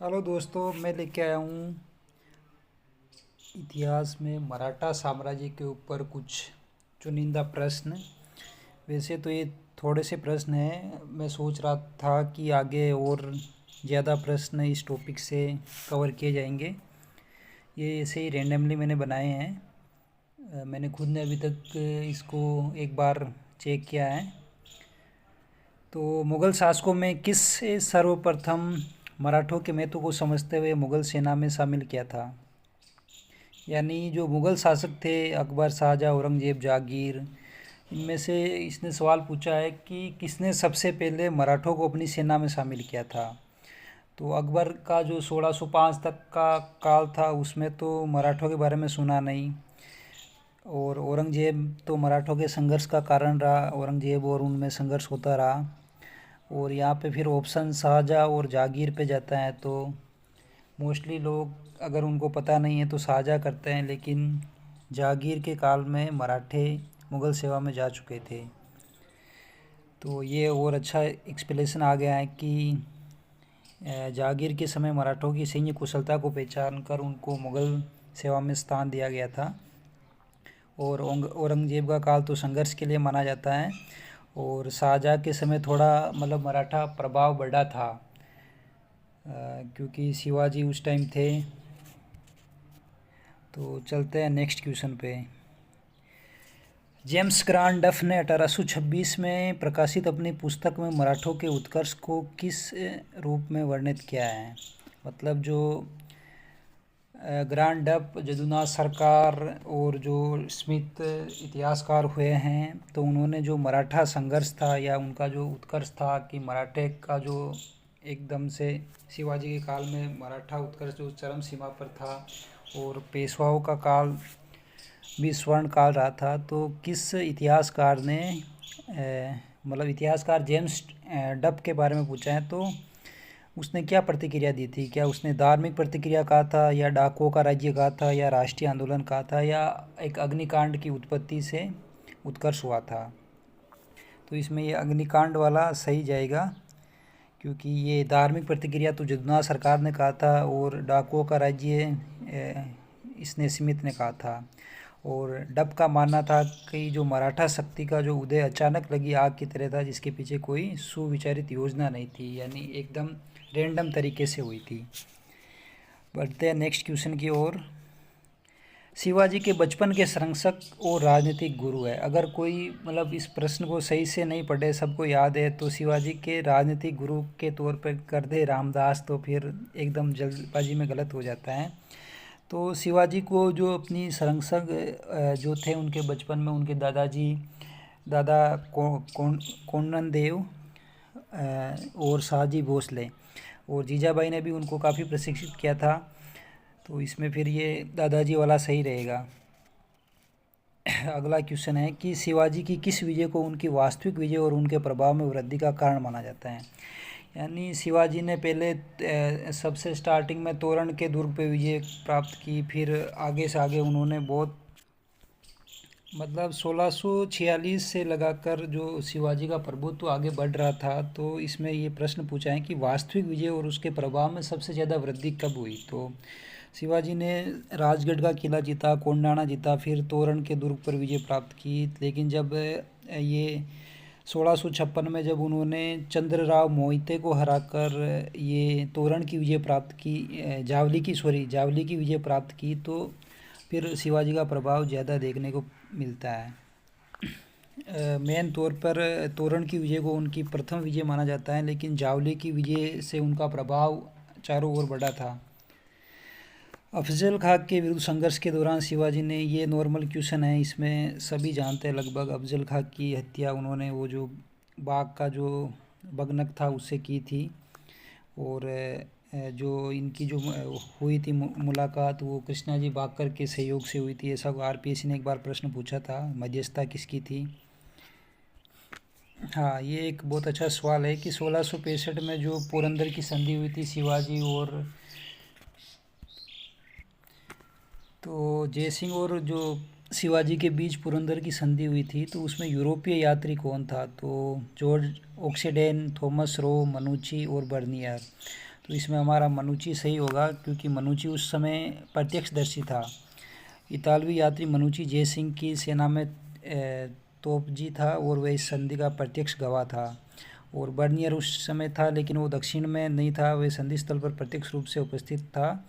Hello दोस्तों, मैं लेके आया हूँ इतिहास में मराठा साम्राज्य के ऊपर कुछ चुनिंदा प्रश्न। वैसे तो ये थोड़े से प्रश्न हैं। मैं सोच रहा था कि आगे और ज़्यादा प्रश्न इस टॉपिक से कवर किए जाएंगे। ये ऐसे ही रैंडमली मैंने बनाए हैं। मैंने खुद ने अभी तक इसको एक बार चेक किया है। तो मुग़ल शासकों में किस सर्वप्रथम मराठों के महत्व को समझते हुए मुग़ल सेना में शामिल किया था? यानी जो मुग़ल शासक थे अकबर, शाहजहाँ, औरंगज़ेब, जहांगीर, इनमें से इसने सवाल पूछा है कि किसने सबसे पहले मराठों को अपनी सेना में शामिल किया था। तो अकबर का जो 1605 तक का काल था उसमें तो मराठों के बारे में सुना नहीं। और औरंगज़ेब तो मराठों के संघर्ष का कारण रहा, औरंगज़ेब और उनमें संघर्ष होता रहा। और यहाँ पे फिर ऑप्शन शाहजहाँ और जहांगीर पे जाता है। तो मोस्टली लोग अगर उनको पता नहीं है तो शाहजहाँ करते हैं, लेकिन जहांगीर के काल में मराठे मुग़ल सेवा में जा चुके थे। तो ये और अच्छा एक्सप्लेनेशन आ गया है कि जहांगीर के समय मराठों की सैन्य कुशलता को पहचान कर उनको मुग़ल सेवा में स्थान दिया गया था। और औरंगज़ेब का काल तो संघर्ष के लिए माना जाता है। और शाहजहाँ के समय थोड़ा मतलब मराठा प्रभाव बढ़ा था, क्योंकि शिवाजी उस टाइम थे। तो चलते हैं नेक्स्ट क्वेश्चन पे। जेम्स ग्रांट डफ ने 1826 में प्रकाशित अपनी पुस्तक में मराठों के उत्कर्ष को किस रूप में वर्णित किया है? मतलब जो ग्रांट डफ, जदुनाथ सरकार और जो स्मिथ इतिहासकार हुए हैं, तो उन्होंने जो मराठा संघर्ष था या उनका जो उत्कर्ष था कि मराठे का जो एकदम से शिवाजी के काल में मराठा उत्कर्ष जो चरम सीमा पर था और पेशवाओं का काल भी स्वर्ण काल रहा था, तो किस इतिहासकार ने मतलब इतिहासकार जेम्स डफ के बारे में पूछा है तो उसने क्या प्रतिक्रिया दी थी? क्या उसने धार्मिक प्रतिक्रिया कहा था, या डाकुओं का राज्य कहा था, या राष्ट्रीय आंदोलन कहा था, या एक अग्निकांड की उत्पत्ति से उत्कर्ष हुआ था? तो इसमें ये अग्निकांड वाला सही जाएगा, क्योंकि ये धार्मिक प्रतिक्रिया तो जदुनाथ सरकार ने कहा था और डाकुओं का राज्य इसने स्मिथ ने कहा था। और डब का मानना था कि जो मराठा शक्ति का जो उदय अचानक लगी आग की तरह था, जिसके पीछे कोई सुविचारित योजना नहीं थी, यानी एकदम रैंडम तरीके से हुई थी। बढ़ते हैं नेक्स्ट क्वेश्चन की ओर। शिवाजी के बचपन के संरक्षक और राजनीतिक गुरु है। अगर कोई मतलब इस प्रश्न को सही से नहीं पढ़े, सबको याद है, तो शिवाजी के राजनीतिक गुरु के तौर पर कर दे रामदास, तो फिर एकदम जल्दबाजी में गलत हो जाता है। तो शिवाजी को जो अपनी संरक्षक जो थे उनके बचपन में उनके दादाजी, दादा कोन्नन देव और शाहजी भोसले और जीजाबाई ने भी उनको काफ़ी प्रशिक्षित किया था। तो इसमें फिर ये दादाजी वाला सही रहेगा। अगला क्वेश्चन है कि शिवाजी की किस विजय को उनकी वास्तविक विजय और उनके प्रभाव में वृद्धि का कारण माना जाता है? यानी शिवाजी ने पहले सबसे स्टार्टिंग में तोरण के दुर्ग पे विजय प्राप्त की, फिर आगे से आगे उन्होंने बहुत मतलब 1646 से लगाकर जो शिवाजी का प्रभुत्व तो आगे बढ़ रहा था। तो इसमें ये प्रश्न पूछा है कि वास्तविक विजय और उसके प्रभाव में सबसे ज़्यादा वृद्धि कब हुई? तो शिवाजी ने राजगढ़ का किला जीता, कोंडाना जीता, फिर तोरण के दुर्ग पर विजय प्राप्त की। लेकिन जब ये 1656 में जब उन्होंने चंद्रराव मोहिते को हराकर ये तोरण की विजय प्राप्त की, जावली की विजय प्राप्त की, तो फिर शिवाजी का प्रभाव ज़्यादा देखने को मिलता है। मेन तौर पर तोरण की विजय को उनकी प्रथम विजय माना जाता है, लेकिन जावली की विजय से उनका प्रभाव चारों ओर बढ़ा था। अफजल खां के विरुद्ध संघर्ष के दौरान शिवाजी ने, ये नॉर्मल क्वेश्चन है, इसमें सभी जानते हैं लगभग, अफजल खां की हत्या उन्होंने वो जो बाघ का जो बगनक था उससे की थी। और जो इनकी जो हुई थी मुलाकात, वो कृष्णा जी बाकर के सहयोग से हुई थी। ऐसा आरपीएससी ने एक बार प्रश्न पूछा था, मध्यस्थता किसकी थी? हाँ, ये एक बहुत अच्छा सवाल है कि 1665 में जो पुरंदर की संधि हुई थी शिवाजी और तो जयसिंह और जो शिवाजी के बीच पुरंदर की संधि हुई थी, तो उसमें यूरोपीय यात्री कौन था? तो जॉर्ज ऑक्सीडेन, थॉमस रो, मनुची और बर्नियर। तो इसमें हमारा मनुची सही होगा, क्योंकि मनुची उस समय प्रत्यक्षदर्शी था। इतालवी यात्री मनुची जयसिंह की सेना में तोपजी था और वह इस संधि का प्रत्यक्ष गवाह था। और बर्नियर उस समय था, लेकिन वो दक्षिण में नहीं था, वह संधि स्थल पर प्रत्यक्ष रूप से उपस्थित था।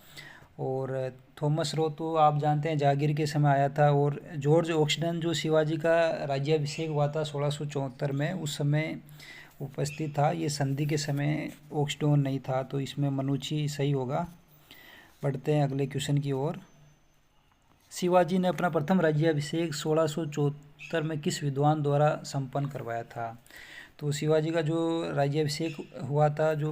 और थॉमस रो तो आप जानते हैं जागीर के समय आया था। और जॉर्ज ऑक्सडन जो शिवाजी का राज्याभिषेक हुआ था 1674 में, उस समय उपस्थित था। ये संधि के समय ऑक्सडोन नहीं था, तो इसमें मनुची सही होगा। बढ़ते हैं अगले क्वेश्चन की ओर। शिवाजी ने अपना प्रथम राज्याभिषेक 1674 में किस विद्वान द्वारा संपन्न करवाया था? तो शिवाजी का जो राज्याभिषेक हुआ था, जो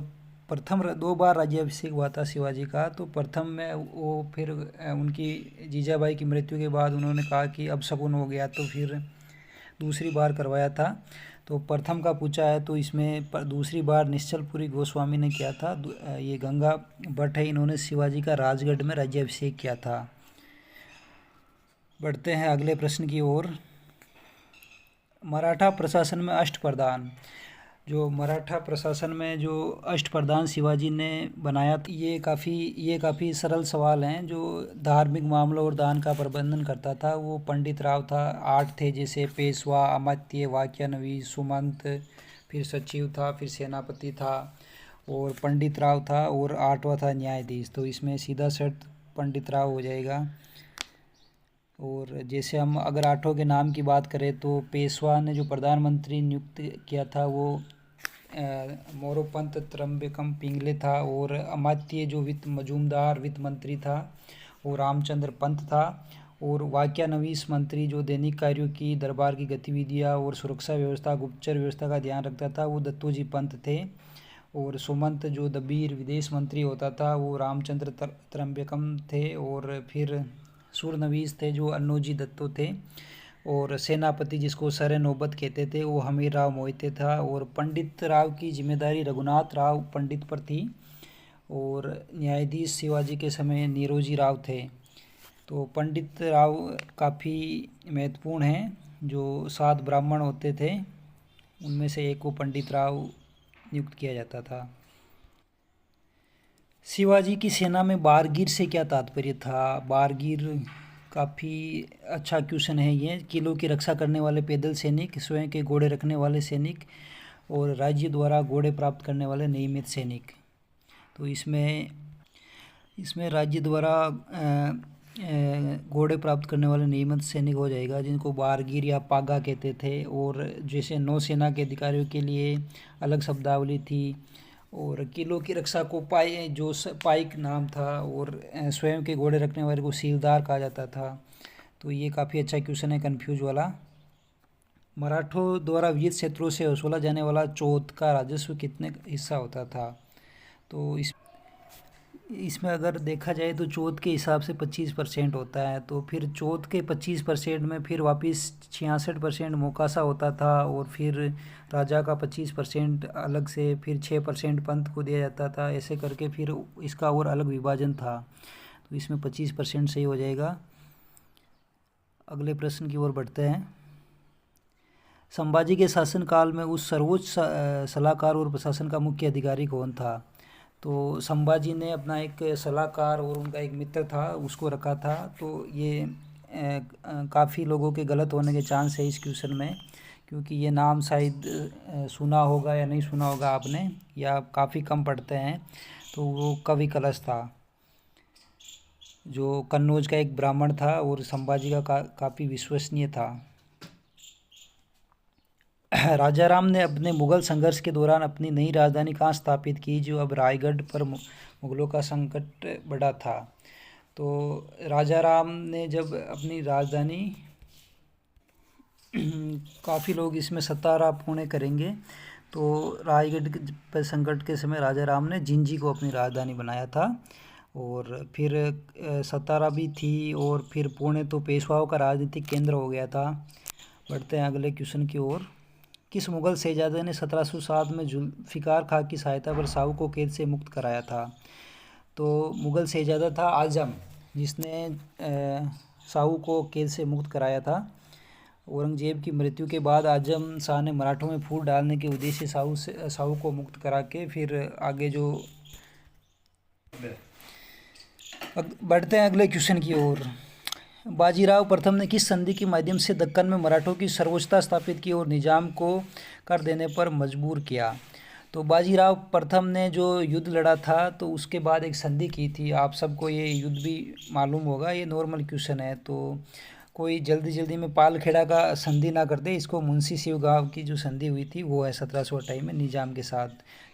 प्रथम 2 बार राज्याभिषेक हुआ था शिवाजी का, तो प्रथम में वो फिर उनकी जीजाबाई की मृत्यु के बाद उन्होंने कहा कि अब शकुन हो गया, तो फिर दूसरी बार करवाया था। तो प्रथम का पूछा है, तो इसमें दूसरी बार निश्चलपुरी गोस्वामी ने किया था। ये गंगा भट्ट है, इन्होंने शिवाजी का राजगढ़ में राज्याभिषेक किया था। बढ़ते हैं अगले प्रश्न की ओर। मराठा प्रशासन में अष्टप्रधान, जो मराठा प्रशासन में जो अष्टप्रधान शिवाजी ने बनाया, ये काफ़ी सरल सवाल हैं। जो धार्मिक मामलों और दान का प्रबंधन करता था वो पंडित राव था। 8 थे, जैसे पेशवा, अमात्य, वाक्यानवीस, सुमंत, फिर सचिव था, फिर सेनापति था और पंडित राव था, और 8वां था न्यायाधीश। तो इसमें सीधा शर्त पंडित राव हो जाएगा। और जैसे हम अगर 8 के नाम की बात करें, तो पेशवा ने जो प्रधानमंत्री नियुक्त किया था वो मोरोपंत त्र्यंबकम पिंगले था। और अमात्य जो मजूमदार वित्त मंत्री था वो रामचंद्र पंत था। और वाक्यानवीस मंत्री जो दैनिक कार्यों की, दरबार की गतिविधियां और सुरक्षा व्यवस्था, गुप्तचर व्यवस्था का ध्यान रखता था, वो दत्तोजी पंत थे। और सुमंत जो दबीर विदेश मंत्री होता था वो रामचंद्र त्र्यंबकम थे। और फिर सूरनवीस थे जो अन्नोजी दत्तो थे। और सेनापति जिसको सरे नौबत कहते थे वो हमीर राव मोहिते था। और पंडित राव की जिम्मेदारी रघुनाथ राव पंडित पर थी। और न्यायाधीश शिवाजी के समय नीरोजी राव थे। तो पंडित राव काफ़ी महत्वपूर्ण हैं। जो 7 ब्राह्मण होते थे उनमें से एक को पंडित राव नियुक्त किया जाता था। शिवाजी की सेना में बारगीर से क्या तात्पर्य था? बारगीर काफ़ी अच्छा क्वेश्चन है ये। किलों की रक्षा करने वाले पैदल सैनिक, स्वयं के घोड़े रखने वाले सैनिक और राज्य द्वारा घोड़े प्राप्त करने वाले नियमित सैनिक। तो इसमें राज्य द्वारा घोड़े प्राप्त करने वाले नियमित सैनिक हो जाएगा, जिनको बारगीर या पागा कहते थे। और जैसे नौसेना के अधिकारियों के लिए अलग शब्दावली थी। और किलों की रक्षा को पाइक नाम था। और स्वयं के घोड़े रखने वाले को सीलदार कहा जाता था। तो ये काफ़ी अच्छा क्वेश्चन है, कंफ्यूज वाला। मराठों द्वारा विजित क्षेत्रों से वसूला जाने वाला चौथ का राजस्व कितने हिस्सा होता था? तो इसमें अगर देखा जाए तो चौथ के हिसाब से 25% होता है। तो फिर चौथ के 25% में फिर वापस 66% मोकासा होता था। और फिर राजा का 25% अलग से, फिर 6% पंत को दिया जाता था। ऐसे करके फिर इसका और अलग विभाजन था। तो इसमें 25% सही हो जाएगा। अगले प्रश्न की ओर बढ़ते हैं। संभाजी के शासनकाल में उस सर्वोच्च सलाहकार और प्रशासन का मुख्य अधिकारी कौन था? तो संभाजी ने अपना एक सलाहकार और उनका एक मित्र था उसको रखा था। तो ये काफ़ी लोगों के गलत होने के चांस है इस क्वेश्चन में, क्योंकि ये नाम शायद सुना होगा या नहीं सुना होगा आपने, या काफ़ी कम पढ़ते हैं। तो वो कवि कलश था, जो कन्नौज का एक ब्राह्मण था और संभाजी का काफ़ी विश्वसनीय था। राजा राम ने अपने मुगल संघर्ष के दौरान अपनी नई राजधानी कहाँ स्थापित की, जो अब रायगढ़ पर मुगलों का संकट बढ़ा था? तो राजा राम ने जब अपनी राजधानी काफ़ी लोग इसमें सतारा पुणे करेंगे। तो रायगढ़ पर संकट के समय राजा राम ने जिंजी को अपनी राजधानी बनाया था। और फिर सतारा भी थी, और फिर पुणे तो पेशवाओं का राजनीतिक केंद्र हो गया था। बढ़ते हैं अगले क्वेश्चन की ओर। किस मुगल शहजादे ने 1707 में जुल्फिकार खां की सहायता पर साहू को कैद से मुक्त कराया था? तो मुगल शहजादा था आजम, जिसने साहू को कैद से मुक्त कराया था। औरंगजेब की मृत्यु के बाद आजम शाह ने मराठों में फूट डालने के उद्देश्य से साहू को मुक्त करा के फिर आगे जो बढ़ते हैं अगले क्वेश्चन की ओर। बाजीराव प्रथम ने किस संधि के माध्यम से दक्कन में मराठों की सर्वोच्चता स्थापित की और निजाम को कर देने पर मजबूर किया? तो बाजीराव प्रथम ने जो युद्ध लड़ा था तो उसके बाद एक संधि की थी। आप सबको ये युद्ध भी मालूम होगा, ये नॉर्मल क्वेश्चन है, तो कोई जल्दी जल्दी में पालखेड़ा का संधि ना कर दे। इसको मुंशी शिवगांव की जो संधि हुई थी वो है 1728 में निजाम के साथ,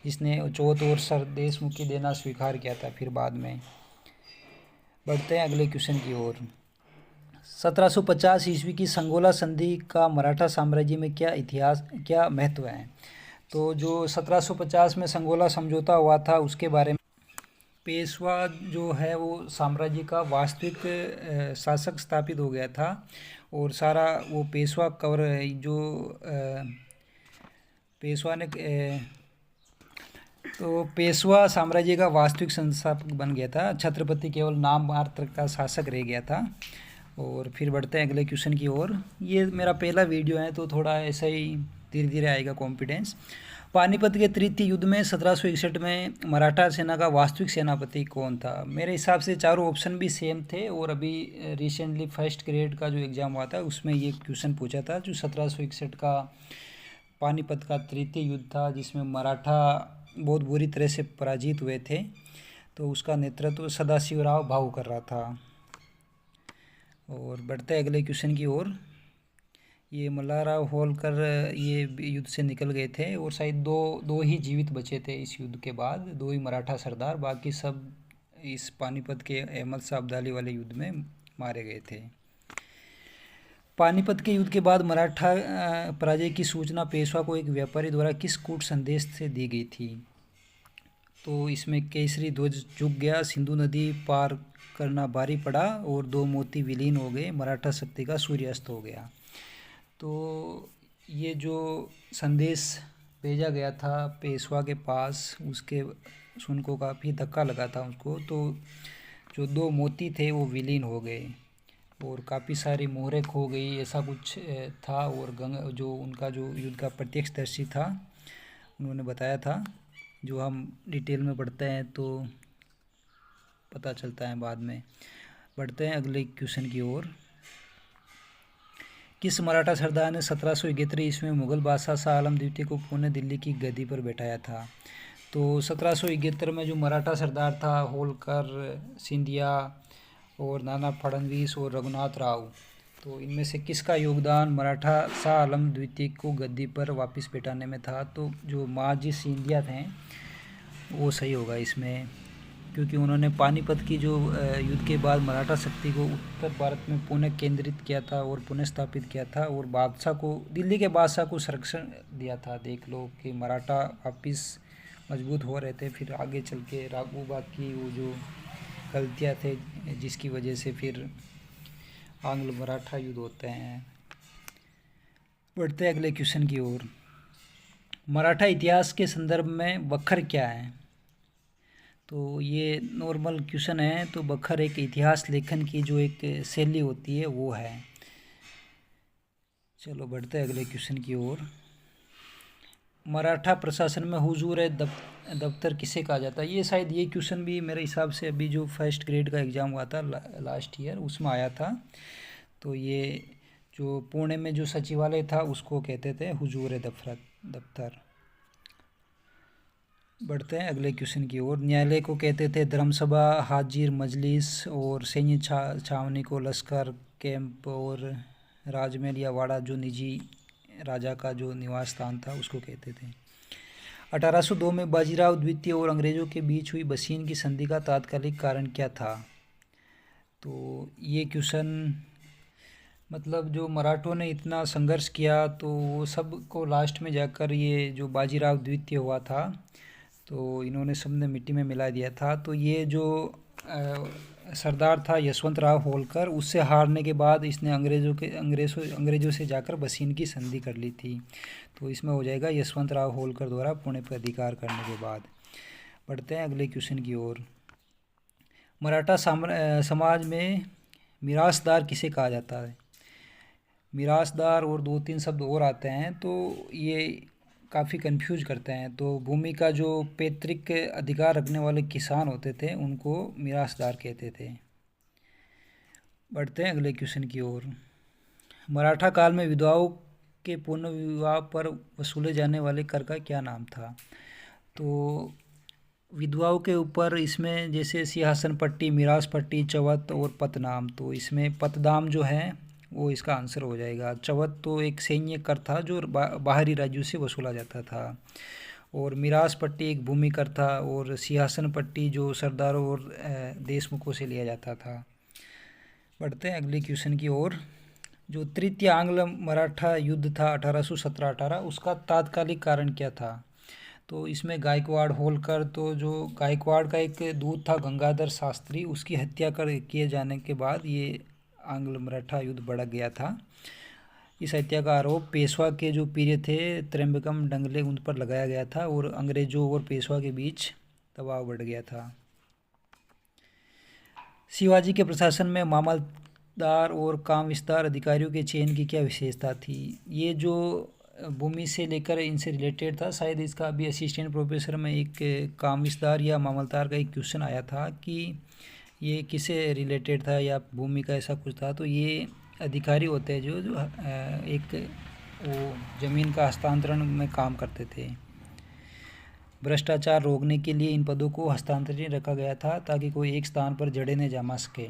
जिसने चौथ और सरदेशमुखी देना स्वीकार किया था फिर बाद में। बढ़ते हैं अगले क्वेश्चन की ओर। 1750 ईस्वी की संगोला संधि का मराठा साम्राज्य में क्या महत्व है? तो जो 1750 में संगोला समझौता हुआ था उसके बारे में, पेशवा जो है वो साम्राज्य का वास्तविक शासक स्थापित हो गया था और सारा वो पेशवा कवर जो पेशवा ने तो पेशवा साम्राज्य का वास्तविक संस्थापक बन गया था। छत्रपति केवल नाम मात्र का शासक रह गया था। और फिर बढ़ते हैं अगले क्वेश्चन की ओर। ये मेरा पहला वीडियो है तो थोड़ा ऐसा ही धीरे धीरे आएगा कॉन्फिडेंस। पानीपत के तृतीय युद्ध में 1761 में मराठा सेना का वास्तविक सेनापति कौन था? मेरे हिसाब से चारों ऑप्शन भी सेम थे और अभी रिसेंटली फर्स्ट ग्रेड का जो एग्ज़ाम हुआ था उसमें ये क्वेश्चन पूछा था। जो 1761 का पानीपत का तृतीय युद्ध था जिसमें मराठा बहुत बुरी तरह से पराजित हुए थे, तो उसका नेतृत्व सदाशिवराव भाऊ कर रहा था। और बढ़ते हैं अगले क्वेश्चन की ओर। ये मल्हारराव होलकर ये युद्ध से निकल गए थे और शायद दो ही जीवित बचे थे इस युद्ध के बाद, दो ही मराठा सरदार, बाकी सब इस पानीपत के अहमद शाह अब्दाली वाले युद्ध में मारे गए थे। पानीपत के युद्ध के बाद मराठा पराजय की सूचना पेशवा को एक व्यापारी द्वारा किस कूट संदेश से दी गई थी? तो इसमें केसरी ध्वज झुक गया, सिंधु नदी पार करना भारी पड़ा और दो मोती विलीन हो गए, मराठा शक्ति का सूर्यास्त हो गया। तो ये जो संदेश भेजा गया था पेशवा के पास, उसके सुन को काफ़ी धक्का लगा था उसको। तो जो दो मोती थे वो विलीन हो गए और काफ़ी सारी मोहरें खो गई, ऐसा कुछ था। और जो उनका जो युद्ध का प्रत्यक्षदर्शी था उन्होंने बताया था, जो हम डिटेल में पढ़ते हैं तो पता चलता है बाद में। बढ़ते हैं अगले क्वेश्चन की ओर। किस मराठा सरदार ने 1771 ईस्वी में मुगल बादशाह शाह आलम द्वितीय को पुणे दिल्ली की गद्दी पर बैठाया था? तो 1771 में जो मराठा सरदार था होलकर, सिंधिया और नाना फडणवीस और रघुनाथ राव, तो इनमें से किसका योगदान मराठा शाह आलम द्वितीय को गद्दी पर वापस बैठाने में था? तो जो महाजी सिंधिया थे वो सही होगा इसमें, क्योंकि उन्होंने पानीपत की जो युद्ध के बाद मराठा शक्ति को उत्तर भारत में पुनः केंद्रित किया था और पुनः स्थापित किया था और बादशाह को, दिल्ली के बादशाह को संरक्षण दिया था। देख लो कि मराठा वापिस मजबूत हो रहे थे। फिर आगे चल के राघुबाग की वो जो गलतियाँ थे जिसकी वजह से फिर आंग्ल मराठा युद्ध होते हैं। बढ़ते अगले क्वेश्चन की ओर। मराठा इतिहास के संदर्भ में बखर क्या है? तो ये नॉर्मल क्वेश्चन है। तो बखर एक इतिहास लेखन की जो एक शैली होती है वो है। चलो बढ़ते हैं अगले क्वेश्चन की ओर। मराठा प्रशासन में हुजूर दफ्तर किसे कहा जाता है? ये शायद ये क्वेश्चन भी मेरे हिसाब से अभी जो फर्स्ट ग्रेड का एग्ज़ाम हुआ था लास्ट ईयर उसमें आया था। तो ये जो पुणे में जो सचिवालय था उसको कहते थे हुजूर दफ्तर। बढ़ते हैं अगले क्वेश्चन की ओर। न्यायालय को कहते थे धर्मसभा, हाजिर मजलिस और सैन्य छावनी को लश्कर कैंप और राजमहल या वाड़ा जो निजी राजा का जो निवास स्थान था उसको कहते थे। 1802 में बाजीराव द्वितीय और अंग्रेज़ों के बीच हुई बसीन की संधि का तात्कालिक कारण क्या था? तो ये क्वेश्चन मतलब जो मराठों ने इतना संघर्ष किया तो वो सब को लास्ट में जाकर ये जो बाजीराव द्वितीय हुआ था तो इन्होंने सबने मिट्टी में मिला दिया था। तो ये जो सरदार था यशवंत राव होलकर, उससे हारने के बाद इसने अंग्रेज़ों से जाकर बसीन की संधि कर ली थी। तो इसमें हो जाएगा यशवंत राव होलकर द्वारा पुणे पर अधिकार करने के बाद। बढ़ते हैं अगले क्वेश्चन की ओर। मराठा समाज में मिरासदार किसे कहा जाता है? मिरासदार और दो तीन शब्द और आते हैं। तो ये काफ़ी कंफ्यूज करते हैं। तो भूमि का जो पैतृक अधिकार रखने वाले किसान होते थे उनको मिरासदार कहते थे। बढ़ते हैं अगले क्वेश्चन की ओर। मराठा काल में विधवाओं के पुनर्विवाह पर वसूले जाने वाले कर का क्या नाम था? तो विधवाओं के ऊपर इसमें जैसे सिंहासन पट्टी, मिरास पट्टी, चवत और पतनाम, तो इसमें पतदाम जो है वो इसका आंसर हो जाएगा। चवत तो एक सैन्य कर था जो बाहरी राज्यों से वसूला जाता था, और मिरास पट्टी एक भूमि कर था, और सिंहासन पट्टी जो सरदारों और देशमुखों से लिया जाता था। बढ़ते हैं अगले क्वेश्चन की ओर। जो तृतीय आंग्ल मराठा युद्ध था 1817-18, उसका तात्कालिक कारण क्या था? तो इसमें गायकवाड़ होलकर, तो जो गायकवाड़ का एक दूत था गंगाधर शास्त्री, उसकी हत्या किए जाने के बाद ये आंग्ल मराठा युद्ध भड़क गया था। इस हत्या का आरोप पेशवा के जो पीर थे त्र्यंबकम डंगले उन पर लगाया गया था, और अंग्रेजों और पेशवा के बीच दबाव बढ़ गया था। शिवाजी के प्रशासन में मामलतदार और काम विस्तार अधिकारियों के चयन की क्या विशेषता थी? ये जो भूमि से लेकर इनसे रिलेटेड था, शायद इसका अभी असिस्टेंट प्रोफेसर में एक काम विस्तार या मामलतदार का एक क्वेश्चन आया था कि ये किससे रिलेटेड था या भूमि का ऐसा कुछ था। तो ये अधिकारी होते हैं जो एक वो ज़मीन का हस्तांतरण में काम करते थे। भ्रष्टाचार रोकने के लिए इन पदों को हस्तांतरित रखा गया था ताकि कोई एक स्थान पर जड़े न जमा सके।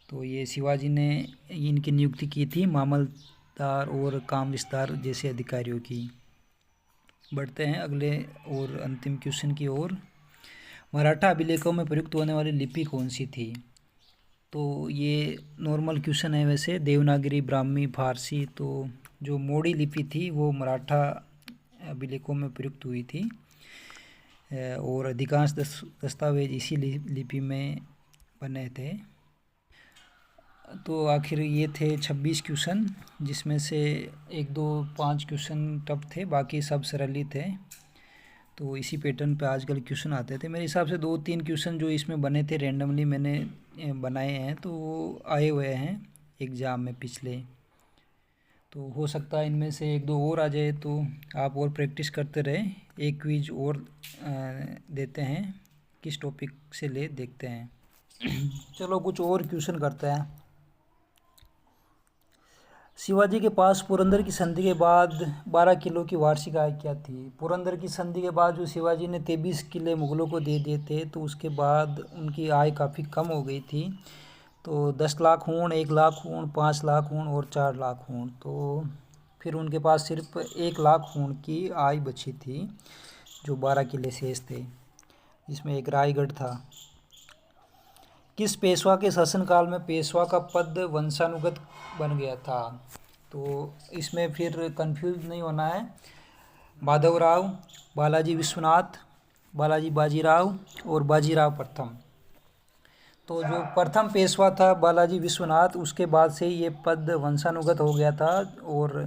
तो ये शिवाजी ने इनकी नियुक्ति की थी, मामलतदार और काम विस्तार जैसे अधिकारियों की। बढ़ते हैं अगले और अंतिम क्वेश्चन की ओर। मराठा अभिलेखों में प्रयुक्त होने वाली लिपि कौन सी थी? तो ये नॉर्मल क्वेश्चन है वैसे, देवनागरी, ब्राह्मी, फारसी। तो जो मोड़ी लिपि थी वो मराठा अभिलेखों में प्रयुक्त हुई थी, और अधिकांश दस्तावेज इसी लिपि में बने थे। तो आखिर ये थे 26 क्वेश्चन, जिसमें से 1, 2, 5 क्वेश्चन टफ थे, बाकी सब सरल ही थे। तो इसी पैटर्न पे आजकल क्वेश्चन आते थे। मेरे हिसाब से 2-3 क्वेश्चन जो इसमें बने थे रैंडमली मैंने बनाए हैं, तो वो आए हुए हैं एग्ज़ाम में पिछले। तो हो सकता है इनमें से 1-2 और आ जाए, तो आप और प्रैक्टिस करते रहें। एक क्विज और देते हैं, किस टॉपिक से ले देखते हैं। चलो कुछ और क्वेश्चन करते हैं। शिवाजी के पास पुरंदर की संधि के बाद 12 किलो की वार्षिक आय क्या थी? पुरंदर की संधि के बाद जो शिवाजी ने 23 किले मुगलों को दे दिए थे, तो उसके बाद उनकी आय काफ़ी कम हो गई थी। तो 10 लाख ऊँट, 1 लाख ऊँट, 5 लाख ऊँट और 4 लाख ऊँट। तो फिर उनके पास सिर्फ 1 लाख ऊँट की आय बची थी, जो 12 किले शेष थे, जिसमें एक रायगढ़ था। किस पेशवा के शासनकाल में पेशवा का पद वंशानुगत बन गया था? तो इसमें फिर कंफ्यूज नहीं होना है। माधवराव, बालाजी विश्वनाथ, बालाजी बाजीराव और बाजीराव प्रथम। तो जो प्रथम पेशवा था बालाजी विश्वनाथ, उसके बाद से ये पद वंशानुगत हो गया था, और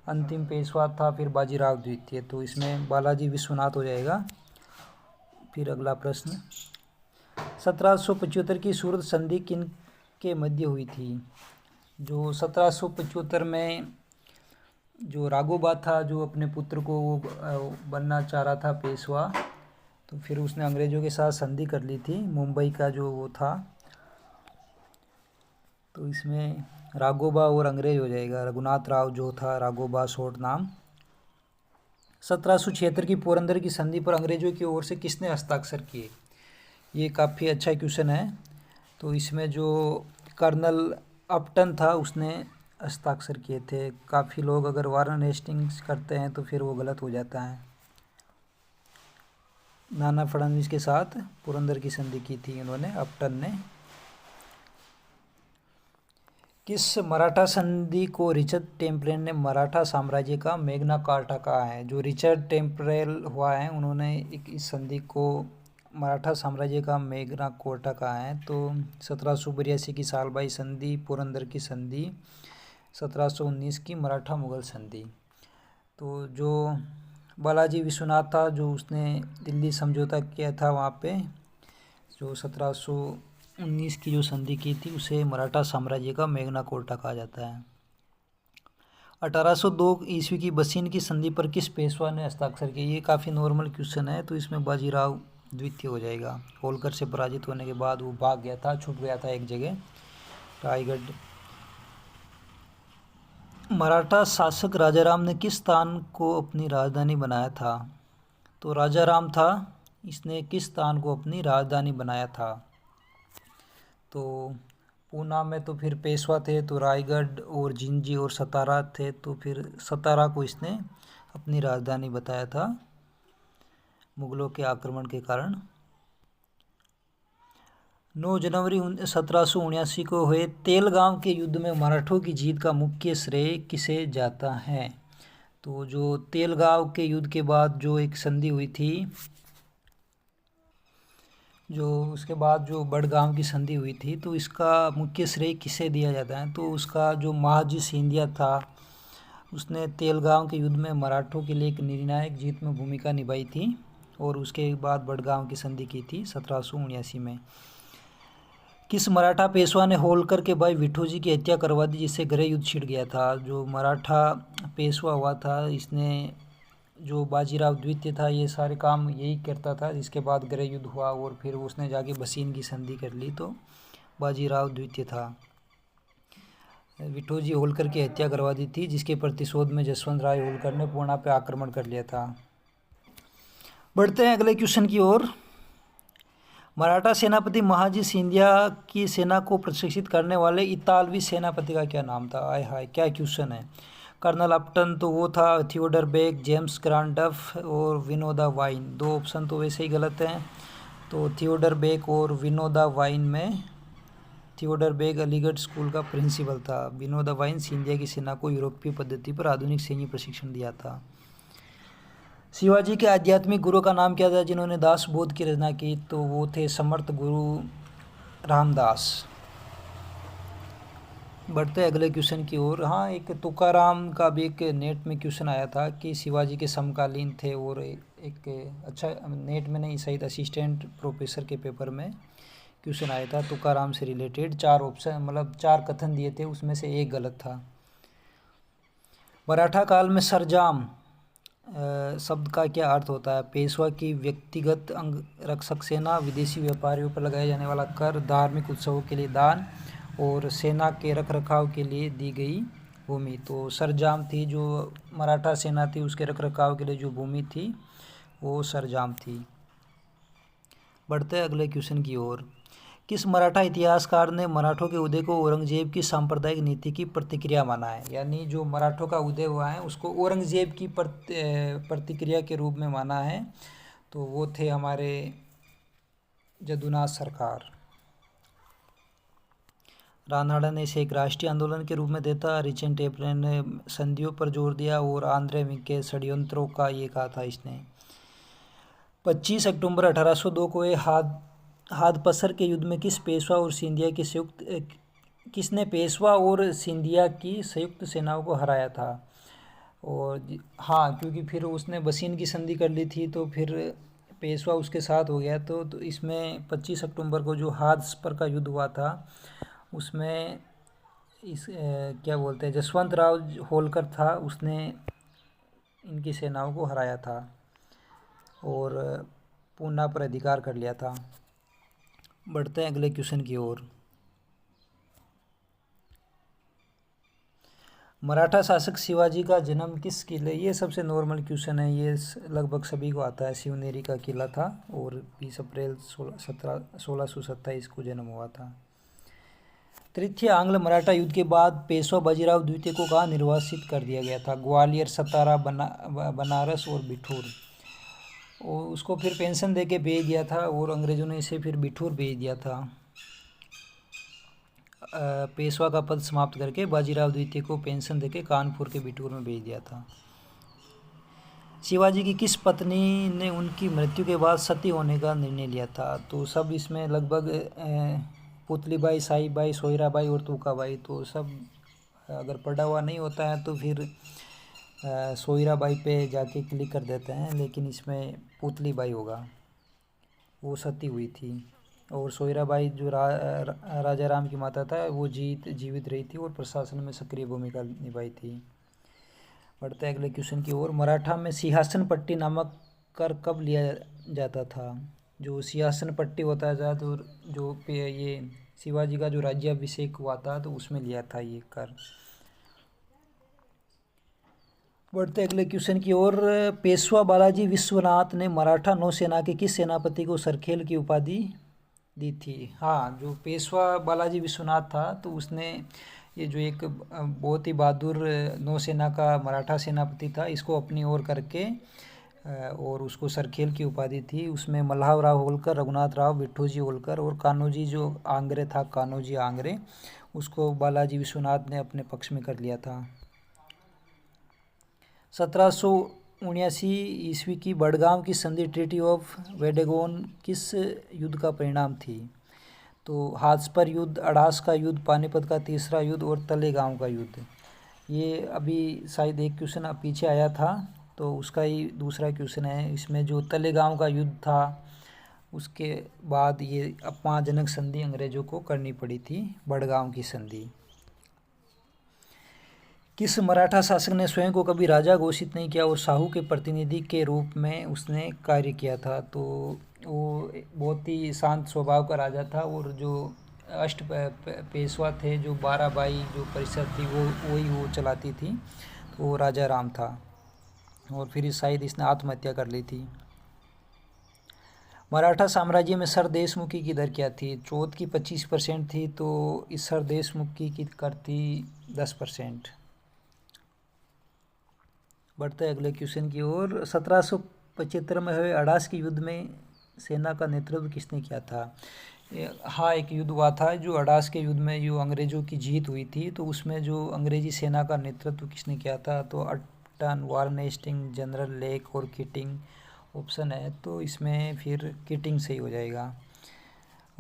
अंतिम पेशवा था फिर बाजीराव द्वितीय। तो इसमें बालाजी विश्वनाथ हो जाएगा। फिर अगला प्रश्न, 1775 की सूरत संधि किन के मध्य हुई थी? जो 1775 में जो राघोबा था, जो अपने पुत्र को वो बनना चाह रहा था पेशवा, तो फिर उसने अंग्रेज़ों के साथ संधि कर ली थी। मुंबई का जो वो था, तो इसमें राघोबा और अंग्रेज हो जाएगा। रघुनाथ राव जो था, राघोबा शॉर्ट नाम। 1776 की पुरंदर की संधि पर अंग्रेज़ों की ओर से किसने हस्ताक्षर किए? ये काफ़ी अच्छा क्वेश्चन है। तो इसमें जो कर्नल अपटन था उसने हस्ताक्षर किए थे। काफ़ी लोग अगर वारन हेस्टिंग्स करते हैं तो फिर वो गलत हो जाता है। नाना फडणवीस के साथ पुरंदर की संधि की थी इन्होंने, अपटन ने। किस मराठा संधि को रिचर्ड टेम्परेल ने मराठा साम्राज्य का मैग्ना कार्टा कहा है? जो रिचर्ड टेम्परेल हुआ है, उन्होंने इस संधि को मराठा साम्राज्य का मैग्ना कार्टा कहा है। तो 1782 की सालबाई संधि, पुरंदर की संधि, 1719 की मराठा मुगल संधि। तो जो बालाजी विश्वनाथ था, जो उसने दिल्ली समझौता किया था, वहाँ पे जो 1719 की जो संधि की थी, उसे मराठा साम्राज्य का मैग्ना कार्टा कहा जाता है। 1802 ईस्वी की बसीन की संधि पर किस पेशवा ने हस्ताक्षर किए? ये काफ़ी नॉर्मल क्वेश्चन है, तो इसमें बाजीराव द्वितीय हो जाएगा। होलकर से पराजित होने के बाद वो भाग गया था, छुप गया था एक जगह, रायगढ़। मराठा शासक राजाराम ने किस स्थान को अपनी राजधानी बनाया था? तो राजाराम था, इसने किस स्थान को अपनी राजधानी बनाया था? तो पूना में तो फिर पेशवा थे, तो रायगढ़ और जिंजी और सतारा थे, तो फिर सतारा को इसने अपनी राजधानी बताया था मुगलों के आक्रमण के कारण। 9 जनवरी 1779 को हुए तेलगांव के युद्ध में मराठों की जीत का मुख्य श्रेय किसे जाता है? तो जो तेलगांव के युद्ध के बाद जो एक संधि हुई थी, जो उसके बाद जो बड़गांव की संधि हुई थी, तो इसका मुख्य श्रेय किसे दिया जाता है? तो उसका जो महाजी सिंधिया था, उसने तेलगांव के युद्ध में मराठों के लिए एक निर्णायक जीत में भूमिका निभाई थी और उसके बाद बड़गांव की संधि की थी 1779 में। किस मराठा पेशवा ने होलकर के भाई विठोजी की हत्या करवा दी, जिससे गृह युद्ध छिड़ गया था? जो मराठा पेशवा हुआ था, इसने जो बाजीराव द्वितीय था, ये सारे काम यही करता था, जिसके बाद गृह युद्ध हुआ और फिर उसने जाके बसीन की संधि कर ली, तो बाजीराव द्वितीय था। विठोजी होलकर की हत्या करवा दी थी, जिसके प्रतिशोध में जसवंत राय होलकर ने पूर्णा पे आक्रमण कर लिया था। बढ़ते हैं अगले क्वेश्चन की ओर। मराठा सेनापति महाजी सिंधिया की सेना को प्रशिक्षित करने वाले इतालवी सेनापति का क्या नाम था? आय हाय, क्या क्वेश्चन है। कर्नल अपटन तो वो था, थियोडर बेग, जेम्स ग्रांडफ और विनोदा वाइन। 2 ऑप्शन तो वैसे ही गलत हैं, तो थियोडर बेग और विनोदा वाइन में थियोडर बेग अलीगढ़ स्कूल का प्रिंसिपल था। विनोदा वाइन सिंधिया की सेना को यूरोपीय पद्धति पर आधुनिक सैन्य प्रशिक्षण दिया था। शिवाजी के आध्यात्मिक गुरु का नाम क्या था जिन्होंने दास बोध की रचना की? तो वो थे समर्थ गुरु रामदास। बढ़ते अगले क्वेश्चन की ओर। हाँ, एक तुकाराम का भी एक नेट में क्वेश्चन आया था कि शिवाजी के समकालीन थे, और एक अच्छा नेट में नहीं, सहित असिस्टेंट प्रोफेसर के पेपर में क्वेश्चन आया था तुकाराम से रिलेटेड। 4 ऑप्शन, मतलब 4 कथन दिए थे, उसमें से एक गलत था। मराठा काल में सरंजाम शब्द का क्या अर्थ होता है? पेशवा की व्यक्तिगत अंगरक्षक सेना, विदेशी व्यापारियों पर लगाया जाने वाला कर, धार्मिक उत्सवों के लिए दान और सेना के रखरखाव के लिए दी गई भूमि। तो सरंजाम थी, जो मराठा सेना थी उसके रखरखाव के लिए जो भूमि थी वो सरंजाम थी। बढ़ते अगले क्वेश्चन की ओर। किस मराठा इतिहासकार ने मराठों के उदय को औरंगजेब की सांप्रदायिक नीति की प्रतिक्रिया माना है? यानी जो मराठों का उदय हुआ है उसको औरंगजेब की प्रतिक्रिया के रूप में माना है, तो वो थे हमारे जदुनाथ सरकार। रानड़ा ने इसे एक राष्ट्रीय आंदोलन के रूप में देखा। रिचर्ड टेपलेन ने संधियों पर जोर दिया और आंद्रे के षड्यंत्रों का ये कहा था इसने। 25 अक्टूबर 1802 को हादपसर के युद्ध में किसने पेशवा और सिंधिया की संयुक्त सेनाओं को हराया था? और हाँ, क्योंकि फिर उसने बसीन की संधि कर ली थी, तो फिर पेशवा उसके साथ हो गया। तो इसमें 25 अक्टूबर को जो हादपसर का युद्ध हुआ था, उसमें क्या बोलते हैं, जसवंत राव होलकर था, उसने इनकी सेनाओं को हराया था और पूना पर अधिकार कर लिया था। बढ़ते हैं अगले क्वेश्चन की ओर। मराठा शासक शिवाजी का जन्म किस किले? ये सबसे नॉर्मल क्वेश्चन है, ये लगभग सभी को आता है। शिवनेरी का किला था और 20 अप्रैल 1627 को जन्म हुआ था। तृतीय आंग्ल मराठा युद्ध के बाद पेशवा बाजीराव द्वितीय को कहाँ निर्वासित कर दिया गया था? ग्वालियर, सतारा, बनारस और बिठूर। और उसको फिर पेंशन दे के भेज दिया था और अंग्रेज़ों ने इसे फिर बिठूर भेज दिया था। पेशवा का पद समाप्त करके बाजीराव द्वितीय को पेंशन देके कानपुर के बिठूर में भेज दिया था। शिवाजी की किस पत्नी ने उनकी मृत्यु के बाद सती होने का निर्णय लिया था? तो सब इसमें लगभग पुतलीबाई, साईबाई, सोयराबाई और तूकाबाई। तो सब अगर पढ़ा हुआ नहीं होता है तो फिर सोयराबाई पे जाके क्लिक कर देते हैं, लेकिन इसमें पुतलीबाई होगा, वो सती हुई थी। और सोयराबाई जो राजा राम की माता था, वो जीवित रही थी और प्रशासन में सक्रिय भूमिका निभाई थी। बढ़ते हैं अगले क्वेश्चन की ओर। मराठा में सिंहासन पट्टी नामक कर कब लिया जाता था? जो सिंहासन पट्टी होता था तो ये शिवाजी का जो राज्याभिषेक हुआ था तो उसमें लिया था ये कर। बढ़ते अगले क्वेश्चन की ओर। पेशवा बालाजी विश्वनाथ ने मराठा नौसेना के किस सेनापति को सरखेल की उपाधि दी थी? हाँ, जो पेशवा बालाजी विश्वनाथ था तो उसने ये जो एक बहुत ही बहादुर नौसेना का मराठा सेनापति था, इसको अपनी ओर करके और उसको सरखेल की उपाधि थी। उसमें मल्हाव राव होलकर, रघुनाथ राव, बिट्ठूजी होलकर और कान्होजी जो आंग्रे था, कान्होजी आंग्रे, उसको बालाजी विश्वनाथ ने अपने पक्ष में कर लिया था। 1779 ईस्वी की बड़गांव की संधि, ट्रीटी ऑफ वेडेगोन, किस युद्ध का परिणाम थी? तो हाथसपर युद्ध, अड़ास का युद्ध, पानीपत का तीसरा युद्ध और तलेगांव का युद्ध। ये अभी शायद एक क्वेश्चन पीछे आया था तो उसका ही दूसरा क्वेश्चन है। इसमें जो तलेगांव का युद्ध था उसके बाद ये अपमानजनक संधि अंग्रेजों को करनी पड़ी थी, बड़गांव की संधि। किस मराठा शासक ने स्वयं को कभी राजा घोषित नहीं किया और शाहू के प्रतिनिधि के रूप में उसने कार्य किया था? तो वो बहुत ही शांत स्वभाव का राजा था और जो पेशवा थे, जो 12 बाई जो परिषद थी वो चलाती थी, तो वो राजा राम था और फिर शायद इसने आत्महत्या कर ली थी। मराठा साम्राज्य में सर देशमुखी की दर क्या थी? चौथ की 25% थी, तो इस सर देशमुखी की कर थी 10%। बढ़ते अगले क्वेश्चन की ओर। 1775 में हुए अड़ास के युद्ध में सेना का नेतृत्व किसने किया था? हाँ, एक युद्ध हुआ था जो अड़ास के युद्ध में जो अंग्रेज़ों की जीत हुई थी, तो उसमें जो अंग्रेजी सेना का नेतृत्व किसने किया था? तो अट्टन, वारेन हेस्टिंग, जनरल लेक और किटिंग ऑप्शन है, तो इसमें फिर किटिंग सही हो जाएगा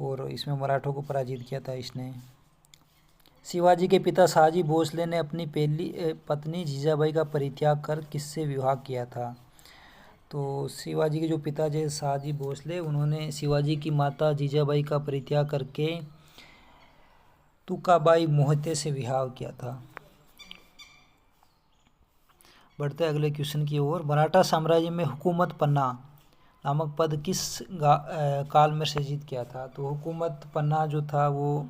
और इसमें मराठों को पराजित किया था इसने। शिवाजी के पिता शहाजी भोसले ने अपनी पहली पत्नी जीजाबाई का परित्याग कर किससे विवाह किया था? तो शिवाजी के जो पिता थे शहाजी भोसले, उन्होंने शिवाजी की माता जीजाबाई का परित्याग करके तुकाबाई मोहिते से विवाह किया था। बढ़ते अगले क्वेश्चन की ओर। मराठा साम्राज्य में हुकूमत पन्ना नामक पद किस काल में सृजित किया था? तो हुकूमत पन्ना जो था वो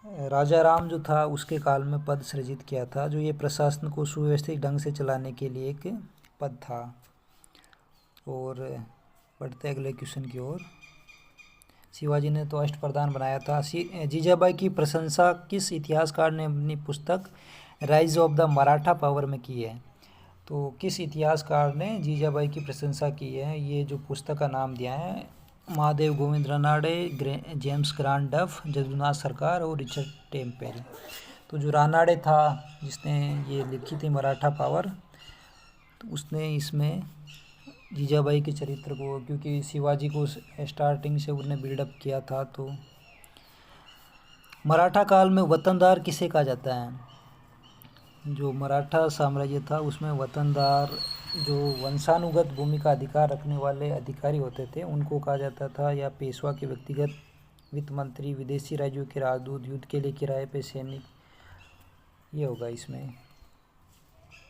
राजा राम जो था उसके काल में पद सृजित किया था, जो ये प्रशासन को सुव्यवस्थित ढंग से चलाने के लिए एक पद था। और बढ़ते अगले क्वेश्चन की ओर। शिवाजी ने तो अष्टप्रधान बनाया था। जीजाबाई की प्रशंसा किस इतिहासकार ने अपनी पुस्तक rise of the Maratha power में की है? तो किस इतिहासकार ने जीजाबाई की प्रशंसा की है? ये जो पुस्तक का नाम दिया है महादेव गोविंद रानाडे, जेम्स ग्रांट डफ, जदुनाथ सरकार और रिचर्ड टेम्पल। तो जो रानाडे था जिसने ये लिखी थी मराठा पावर, तो उसने इसमें जीजाबाई के चरित्र को, क्योंकि शिवाजी को स्टार्टिंग से उन्हें बिल्डअप किया था। तो मराठा काल में वतनदार किसे कहा जाता है? जो मराठा साम्राज्य था उसमें वतनदार, जो वंशानुगत भूमि का अधिकार रखने वाले अधिकारी होते थे, उनको कहा जाता था, या पेशवा के व्यक्तिगत वित्त मंत्री, विदेशी राज्यों के राजदूत, युद्ध के लिए किराए पे सैनिक, ये होगा इसमें।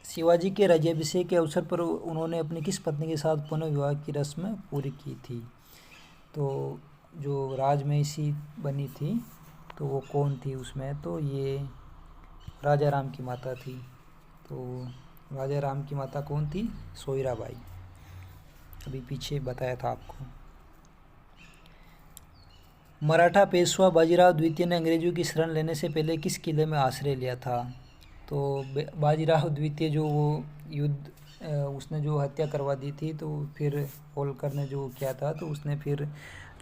शिवाजी के राज्याभिषेक के अवसर पर उन्होंने अपनी किस पत्नी के साथ पुनः विवाह की रस्म पूरी की थी? तो जो राजमहिषी बनी थी तो वो कौन थी उसमें? तो ये राजा राम की माता थी। तो राजा राम की माता कौन थी? सोयराबाई, अभी पीछे बताया था आपको। मराठा पेशवा बाजीराव द्वितीय ने अंग्रेजों की शरण लेने से पहले किस किले में आश्रय लिया था? तो बाजीराव द्वितीय जो वो युद्ध उसने जो हत्या करवा दी थी, तो फिर होलकर ने जो किया था, तो उसने फिर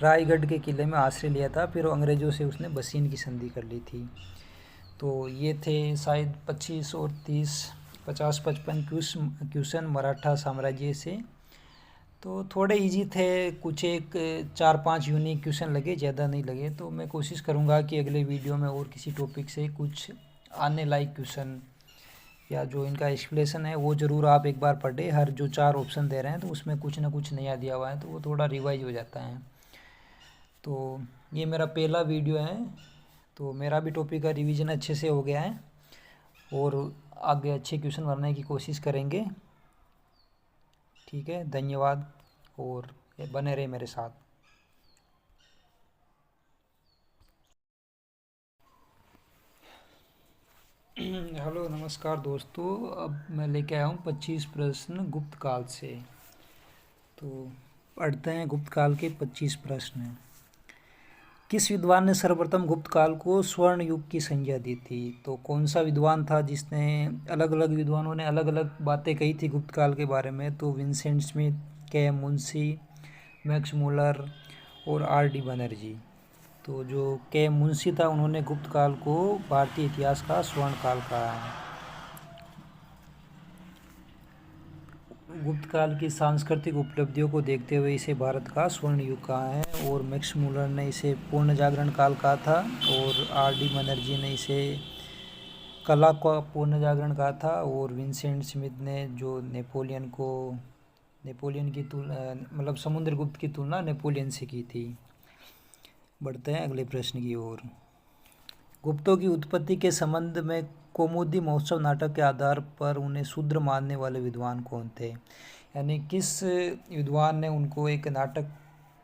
रायगढ़ के किले में आश्रय लिया था, फिर अंग्रेज़ों से उसने बसीन की संधि कर ली थी। तो ये थे शायद 25 और 30, 50-55 क्वेश्चन मराठा साम्राज्य से। तो थोड़े इजी थे, कुछ एक 4-5 यूनिक क्वेश्चन लगे, ज़्यादा नहीं लगे। तो मैं कोशिश करूँगा कि अगले वीडियो में और किसी टॉपिक से कुछ आने लायक क्वेश्चन या जो इनका एक्सप्लेनेशन है वो ज़रूर आप एक बार पढ़ें। हर जो 4 ऑप्शन दे रहे हैं तो उसमें कुछ ना कुछ नया दिया हुआ है, तो वो थोड़ा रिवाइज हो जाता है। तो ये मेरा पहला वीडियो है, तो मेरा भी टॉपिक का रिवीजन अच्छे से हो गया है और आगे अच्छे क्वेश्चन बनाने की कोशिश करेंगे। ठीक है, धन्यवाद और बने रहे मेरे साथ। हेलो नमस्कार दोस्तों, अब मैं लेके आया हूँ 25 प्रश्न गुप्त काल से। तो पढ़ते हैं गुप्त काल के 25 प्रश्न। किस विद्वान ने सर्वप्रथम गुप्त काल को स्वर्ण युग की संज्ञा दी थी? तो कौन सा विद्वान था जिसने, अलग अलग विद्वानों ने अलग अलग बातें कही थी गुप्त काल के बारे में। तो विंसेंट स्मिथ, के मुंशी, मैक्स मुलर और आर डी बनर्जी। तो जो के मुंशी था, उन्होंने गुप्त काल को भारतीय इतिहास का स्वर्ण काल कहा है। गुप्त काल की सांस्कृतिक उपलब्धियों को देखते हुए इसे भारत का स्वर्ण युग कहा है। और मैक्स मुलर ने इसे पूर्ण जागरण काल कहा था। और आर डी बनर्जी ने इसे कला का पूर्ण जागरण कहा था। और विंसेंट स्मिथ ने जो नेपोलियन की तुलना, मतलब समुद्रगुप्त की तुलना नेपोलियन से की थी। बढ़ते हैं अगले प्रश्न की ओर। गुप्तों की उत्पत्ति के संबंध में कौमुदी महोत्सव नाटक के आधार पर उन्हें शूद्र मानने वाले विद्वान कौन थे? यानी किस विद्वान ने उनको एक नाटक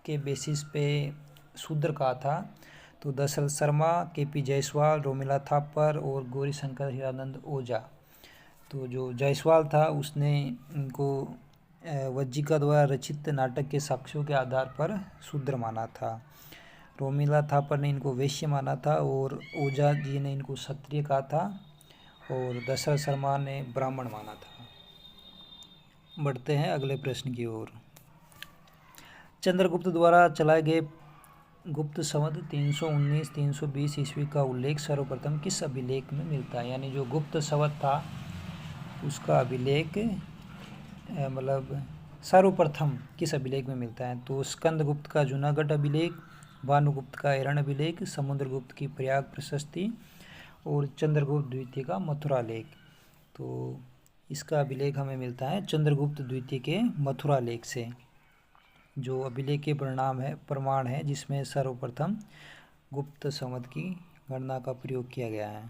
के बेसिस पे शूद्र कहा था? तो दशरथ शर्मा, के पी जायसवाल, रोमिला थापर और गौरीशंकर हीरानंद ओझा। तो जो जायसवाल था उसने इनको वज्जिका द्वारा रचित नाटक के साक्ष्यों के आधार पर शूद्र माना था। रोमिला थापर ने इनको वैश्य माना था। और ओझा जी ने इनको क्षत्रिय कहा था। और दशरथ शर्मा ने ब्राह्मण माना था। बढ़ते हैं अगले प्रश्न की ओर। चंद्रगुप्त द्वारा चलाए गए गुप्त संवत 319-320 ईस्वी का उल्लेख सर्वप्रथम किस अभिलेख में मिलता है? यानी जो गुप्त संवत था उसका अभिलेख मतलब सर्वप्रथम किस अभिलेख में मिलता है? तो स्कंदगुप्त का जूनागढ़ अभिलेख, भानुगुप्त का एरन अभिलेख, समुद्रगुप्त की प्रयाग प्रशस्ति और चंद्रगुप्त द्वितीय का मथुरा लेख। तो इसका अभिलेख हमें मिलता है चंद्रगुप्त द्वितीय के मथुरा लेख से, जो अभिलेख के प्रमाण है जिसमें सर्वप्रथम गुप्त संवत की गणना का प्रयोग किया गया है।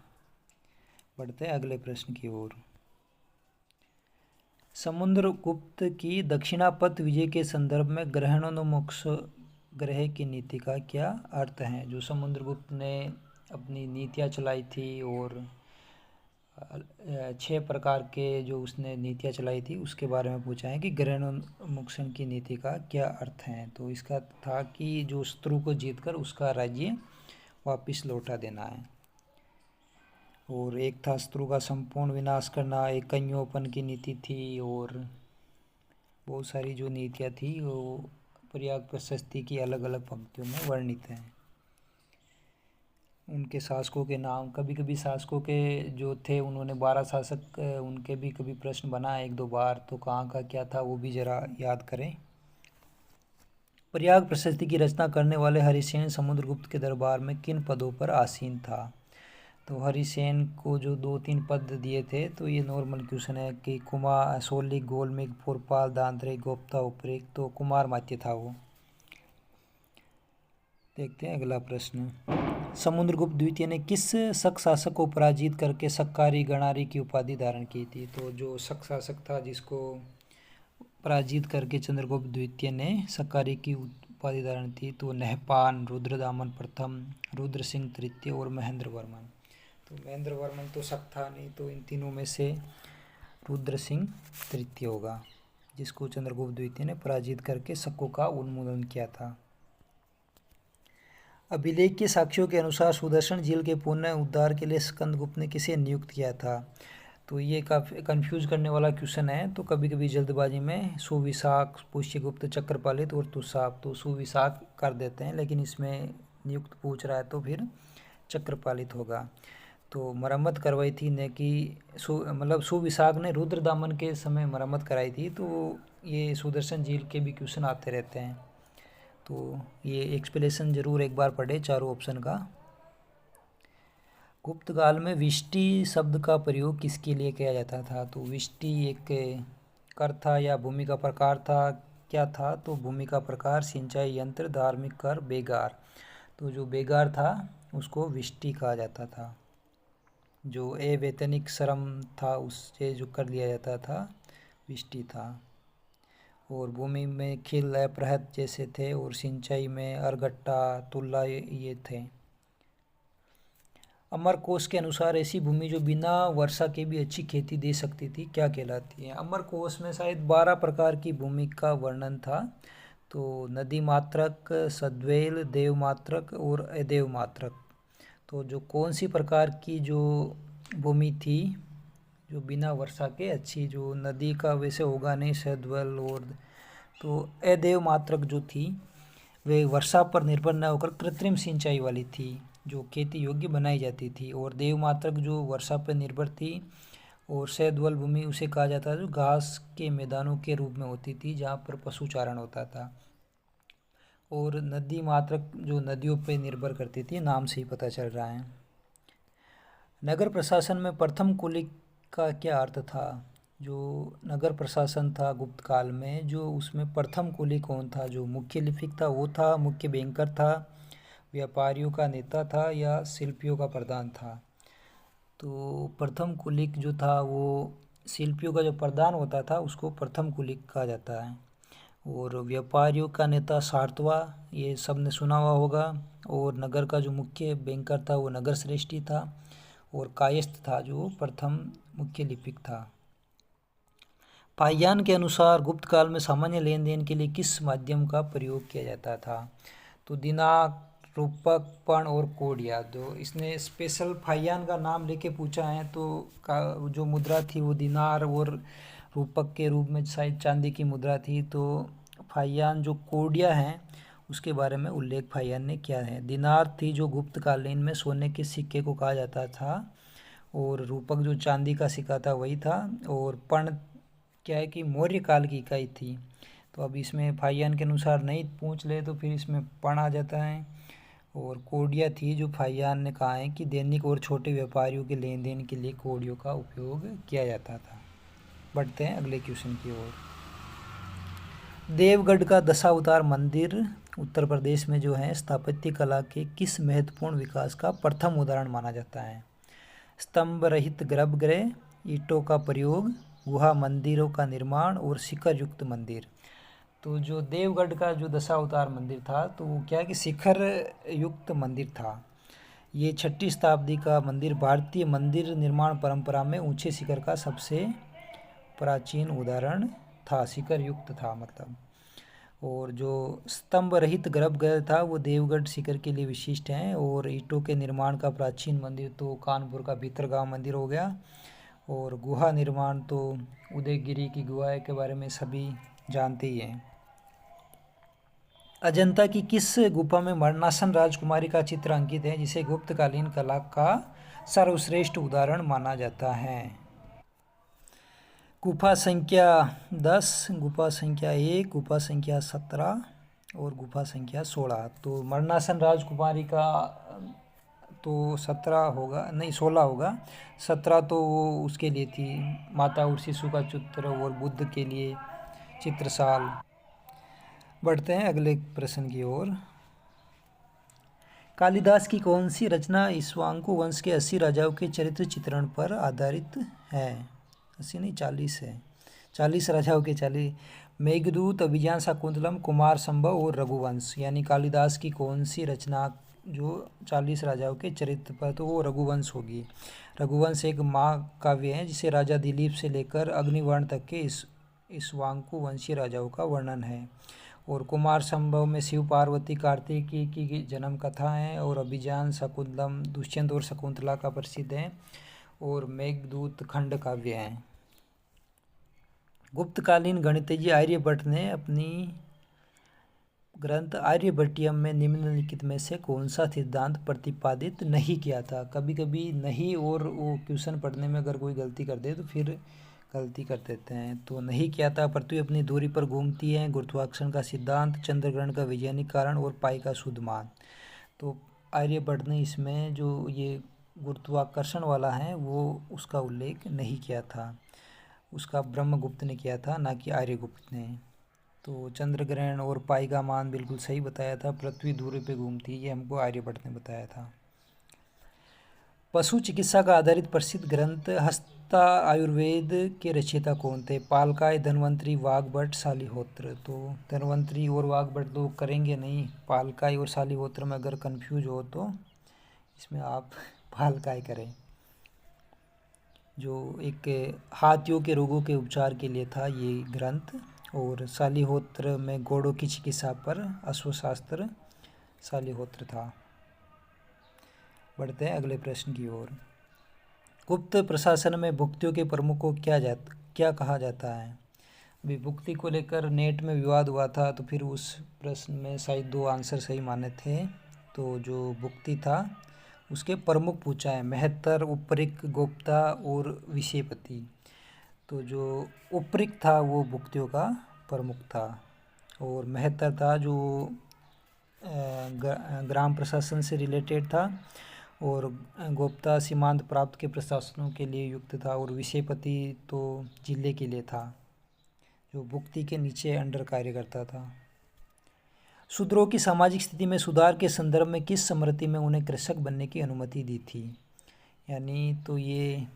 बढ़ते हैं अगले प्रश्न की ओर। समुद्रगुप्त की दक्षिणापथ विजय के संदर्भ में ग्रहणोन्मुख ग्रह की नीति का क्या अर्थ है? जो समुद्रगुप्त ने अपनी नीतियाँ चलाई थी और 6 प्रकार के जो उसने नीतियाँ चलाई थी उसके बारे में पूछा है कि ग्रहणोन्मुख की नीति का क्या अर्थ है? तो इसका था कि जो शत्रु को जीतकर उसका राज्य वापस लौटा देना है। और एक था शत्रु का संपूर्ण विनाश करना, एक कन्योपन की नीति थी। और बहुत सारी जो नीतियाँ थी वो प्रयाग प्रशस्ति की अलग अलग पंक्तियों में वर्णित हैं। उनके शासकों के नाम, कभी कभी शासकों के जो थे उन्होंने 12 शासक, उनके भी कभी प्रश्न बना 1-2 बार, तो कहाँ का क्या था वो भी ज़रा याद करें। प्रयाग प्रशस्ति की रचना करने वाले हरिसेन समुद्रगुप्त के दरबार में किन पदों पर आसीन था? तो हरिसेन को जो 2-3 पद दिए थे, तो ये नॉर्मल क्वेश्चन है कि कुमार, सोलिक, गोलमिक, पुरपाल, दांतरे, गोप्ता, उपरेक। तो कुमार मात्य था वो। देखते हैं अगला प्रश्न। समुद्रगुप्त द्वितीय ने किस शक शासक को पराजित करके सक्कारी गणारी की उपाधि धारण की थी? तो जो शक शासक था जिसको पराजित करके चंद्रगुप्त द्वितीय ने सक्कारी की उपाधि धारण थी, तो नहपान, रुद्रदामन प्रथम, रुद्र सिंह तृतीय और महेंद्र वर्मन। तो महेंद्र वर्मन तो शक था नहीं, तो इन तीनों में से रुद्र सिंह तृतीय होगा, जिसको चंद्रगुप्त द्वितीय ने पराजित करके शकों का उन्मूलन किया था। अभिलेख के साक्ष्यों के अनुसार सुदर्शन झील के पुनः उद्धार के लिए स्कंदगुप्त ने किसे नियुक्त किया था? तो ये काफ़ी कंफ्यूज करने वाला क्वेश्चन है। तो कभी कभी जल्दबाजी में सुविशाख, पुष्यगुप्त, चक्रपालित और तुषाप, तो सुविशाख कर देते हैं, लेकिन इसमें नियुक्त पूछ रहा है तो फिर चक्रपालित होगा। तो मरम्मत करवाई थी ने कि मतलब सुविशाख ने रुद्रदामन के समय मरम्मत कराई थी। तो ये सुदर्शन झील के भी क्वेश्चन आते रहते हैं, तो ये एक्सप्लेनेशन ज़रूर एक बार पढ़े चारों ऑप्शन का। गुप्त काल में विष्टि शब्द का प्रयोग किसके लिए किया जाता था? तो विष्टि एक कर था या भूमि का प्रकार था? क्या था? तो भूमि का प्रकार, सिंचाई यंत्र, धार्मिक कर, बेगार। तो जो बेगार था उसको विष्टि कहा जाता था। जो अवैतनिक श्रम था उससे जो कर लिया जाता था विष्टि था। और भूमि में खिल अपृहत जैसे थे, और सिंचाई में अरगट्टा तुल्ला ये थे। अमरकोश के अनुसार ऐसी भूमि जो बिना वर्षा के भी अच्छी खेती दे सकती थी क्या कहलाती है? अमरकोश में शायद 12 प्रकार की भूमि का वर्णन था। तो नदी मात्रक, सद्वेल, देव मात्रक और अदेव मात्रक। तो जो कौन सी प्रकार की जो भूमि थी जो बिना वर्षा के अच्छी, जो नदी का वैसे होगा नहीं सद्वेल, और तो अदेव मात्रक जो थी वे वर्षा पर निर्भर न होकर कृत्रिम सिंचाई वाली थी, जो खेती योग्य बनाई जाती थी। और देव मात्रक जो वर्षा पर निर्भर थी। और शैदवल भूमि उसे कहा जाता था जो घास के मैदानों के रूप में होती थी जहाँ पर पशुचारण होता था। और नदी मात्रक जो नदियों पर निर्भर करती थी, नाम से ही पता चल रहा है। नगर प्रशासन में प्रथम कुलिक का क्या अर्थ था? जो नगर प्रशासन था गुप्त काल में, जो उसमें प्रथम कुली कौन था? जो मुख्य लिपिक था वो था, मुख्य बैंकर था, व्यापारियों का नेता था, या शिल्पियों का प्रधान था? तो प्रथम कुलिक जो था वो शिल्पियों का जो प्रधान होता था उसको प्रथम कुलिक कहा जाता है। और व्यापारियों का नेता सारतवा, ये सब ने सुना हुआ होगा। और नगर का जो मुख्य बैंकर था वो नगर श्रेष्ठी था। और कायस्थ था जो प्रथम मुख्य लिपिक था। पायन के अनुसार गुप्त काल में सामान्य लेन देन के लिए किस माध्यम का प्रयोग किया जाता था? तो दिनार, रूपक, पण और कोडिया। तो इसने स्पेशल फाइयान का नाम लेके पूछा है। तो जो मुद्रा थी वो दिनार और रूपक के रूप में शायद चांदी की मुद्रा थी। तो फाइयान जो कोडिया हैं उसके बारे में उल्लेख फाइयान ने किया है। दिनार थी जो गुप्त कालीन में सोने के सिक्के को कहा जाता था। और रूपक जो चांदी का सिक्का था वही था। और पण क्या है कि मौर्य काल की इकाई थी। तो अब इसमें फाइयान के अनुसार नहीं पूछ ले तो फिर इसमें पण आ जाता है। और कोडिया थी जो फाइयान ने कहा है कि दैनिक और छोटे व्यापारियों के लेन देन के लिए कोडियों का उपयोग किया जाता था। बढ़ते हैं अगले क्वेश्चन की ओर। देवगढ़ का दशावतार मंदिर उत्तर प्रदेश में जो है स्थापत्य कला के किस महत्वपूर्ण विकास का प्रथम उदाहरण माना जाता है? स्तंभ रहित गर्भगृह, ईंटों का प्रयोग, गुहा मंदिरों का निर्माण और शिखर युक्त मंदिर। तो जो देवगढ़ का जो दशावतार मंदिर था तो वो क्या है कि शिखर युक्त मंदिर था। ये 6वीं शताब्दी का मंदिर भारतीय मंदिर निर्माण परंपरा में ऊंचे शिखर का सबसे प्राचीन उदाहरण था, शिखर युक्त था मतलब। और जो स्तंभ रहित गर्भगृह था वो देवगढ़ शिखर के लिए विशिष्ट हैं। और ईंटों के निर्माण का प्राचीन मंदिर तो कानपुर का भीतरगांव मंदिर हो गया। और गुहा निर्माण तो उदयगिरी की गुहा के बारे में सभी जानते ही हैं। अजंता की किस गुफा में मरणासन राजकुमारी का चित्र अंकित है जिसे गुप्तकालीन कला का सर्वश्रेष्ठ उदाहरण माना जाता है? गुफा संख्या 10, गुफा संख्या 1, गुफा संख्या 17 और गुफा संख्या 16। तो मरणासन राजकुमारी का तो 17 होगा, नहीं 16 होगा। 17 तो वो उसके लिए थी माता और शिशु का चित्र, और बुद्ध के लिए चित्रशाल। बढ़ते हैं अगले प्रश्न की ओर। कालिदास की कौन सी रचना इक्ष्वाकु वंश के 80 राजाओं के चरित्र चित्रण पर आधारित है? 80 नहीं 40 है, 40 राजाओं के 40। मेघदूत, अभिज्ञान शाकुंतलम, कुमार संभव और रघुवंश। यानी कालिदास की कौन सी रचना जो 40 राजाओं के चरित्र पर, तो वो रघुवंश होगी। रघुवंश एक महाकाव्य है जिसे राजा दिलीप से लेकर अग्निवर्ण तक के इक्ष्वाकु वंशीय राजाओं का वर्णन है। और कुमार संभव में शिव पार्वती कार्तिकी की जन्म कथा है। और अभिज्ञान शाकुंतलम दुष्यंत और शकुंतला का प्रसिद्ध है। और मेघदूत खंड काव्य है। गुप्तकालीन गणितज्ञ आर्यभट्ट ने अपनी ग्रंथ आर्यभट्टियम में निम्नलिखित में से कौन सा सिद्धांत प्रतिपादित नहीं किया था? कभी कभी नहीं और वो क्वेश्चन पढ़ने में अगर कोई गलती कर दे तो फिर गलती कर देते हैं। तो नहीं किया था पृथ्वी अपनी दूरी पर घूमती है, गुरुत्वाकर्षण का सिद्धांत, चंद्रग्रहण का वैज्ञानिक कारण और पाई का शुद्ध मान। तो आर्यभट्ट ने इसमें जो ये गुरुत्वाकर्षण वाला है वो उसका उल्लेख नहीं किया था, उसका ब्रह्मगुप्त ने किया था, ना कि आर्यगुप्त ने। तो चंद्र ग्रहण और पाई का मान बिल्कुल सही बताया था, पृथ्वी दूरी पे घूमती है, ये हमको आर्यभट्ट ने बताया था। पशु चिकित्सा का आधारित प्रसिद्ध ग्रंथ हस्ता आयुर्वेद के रचयिता कौन थे? पालकाय, धन्वंतरी, वाग्भट, शालिहोत्र। तो धन्वंतरी और वाग्भट लोग करेंगे नहीं, पालकाय और शालिहोत्र में अगर कंफ्यूज हो तो इसमें आप पालकाय करें, जो एक हाथियों के रोगों के उपचार के लिए था ये ग्रंथ। और शालिहोत्र में घोड़ों की चिकित्सा पर अश्वशास्त्र शालिहोत्र था। बढ़ते हैं अगले प्रश्न की ओर। गुप्त प्रशासन में भुक्तियों के प्रमुख को क्या कहा जाता है? अभी भुक्ति को लेकर नेट में विवाद हुआ था, तो फिर उस प्रश्न में शायद 2 आंसर सही माने थे। तो जो भुक्ति था उसके प्रमुख पूछा है, महत्तर, उपरिक्त, गोप्ता और विषयपति। तो जो उपरिक्त था वो भुक्तियों का प्रमुख था, और महत्तर था जो ग्राम प्रशासन से रिलेटेड था, और गोप्ता सीमांत प्राप्त के प्रशासनों के लिए युक्त था, और विषयपति तो जिले के लिए था, जो भुक्ति के नीचे अंडर कार्य करता था। शूद्रों की सामाजिक स्थिति में सुधार के संदर्भ में किस स्मृति में उन्हें कृषक बनने की अनुमति दी थी? यानी तो ये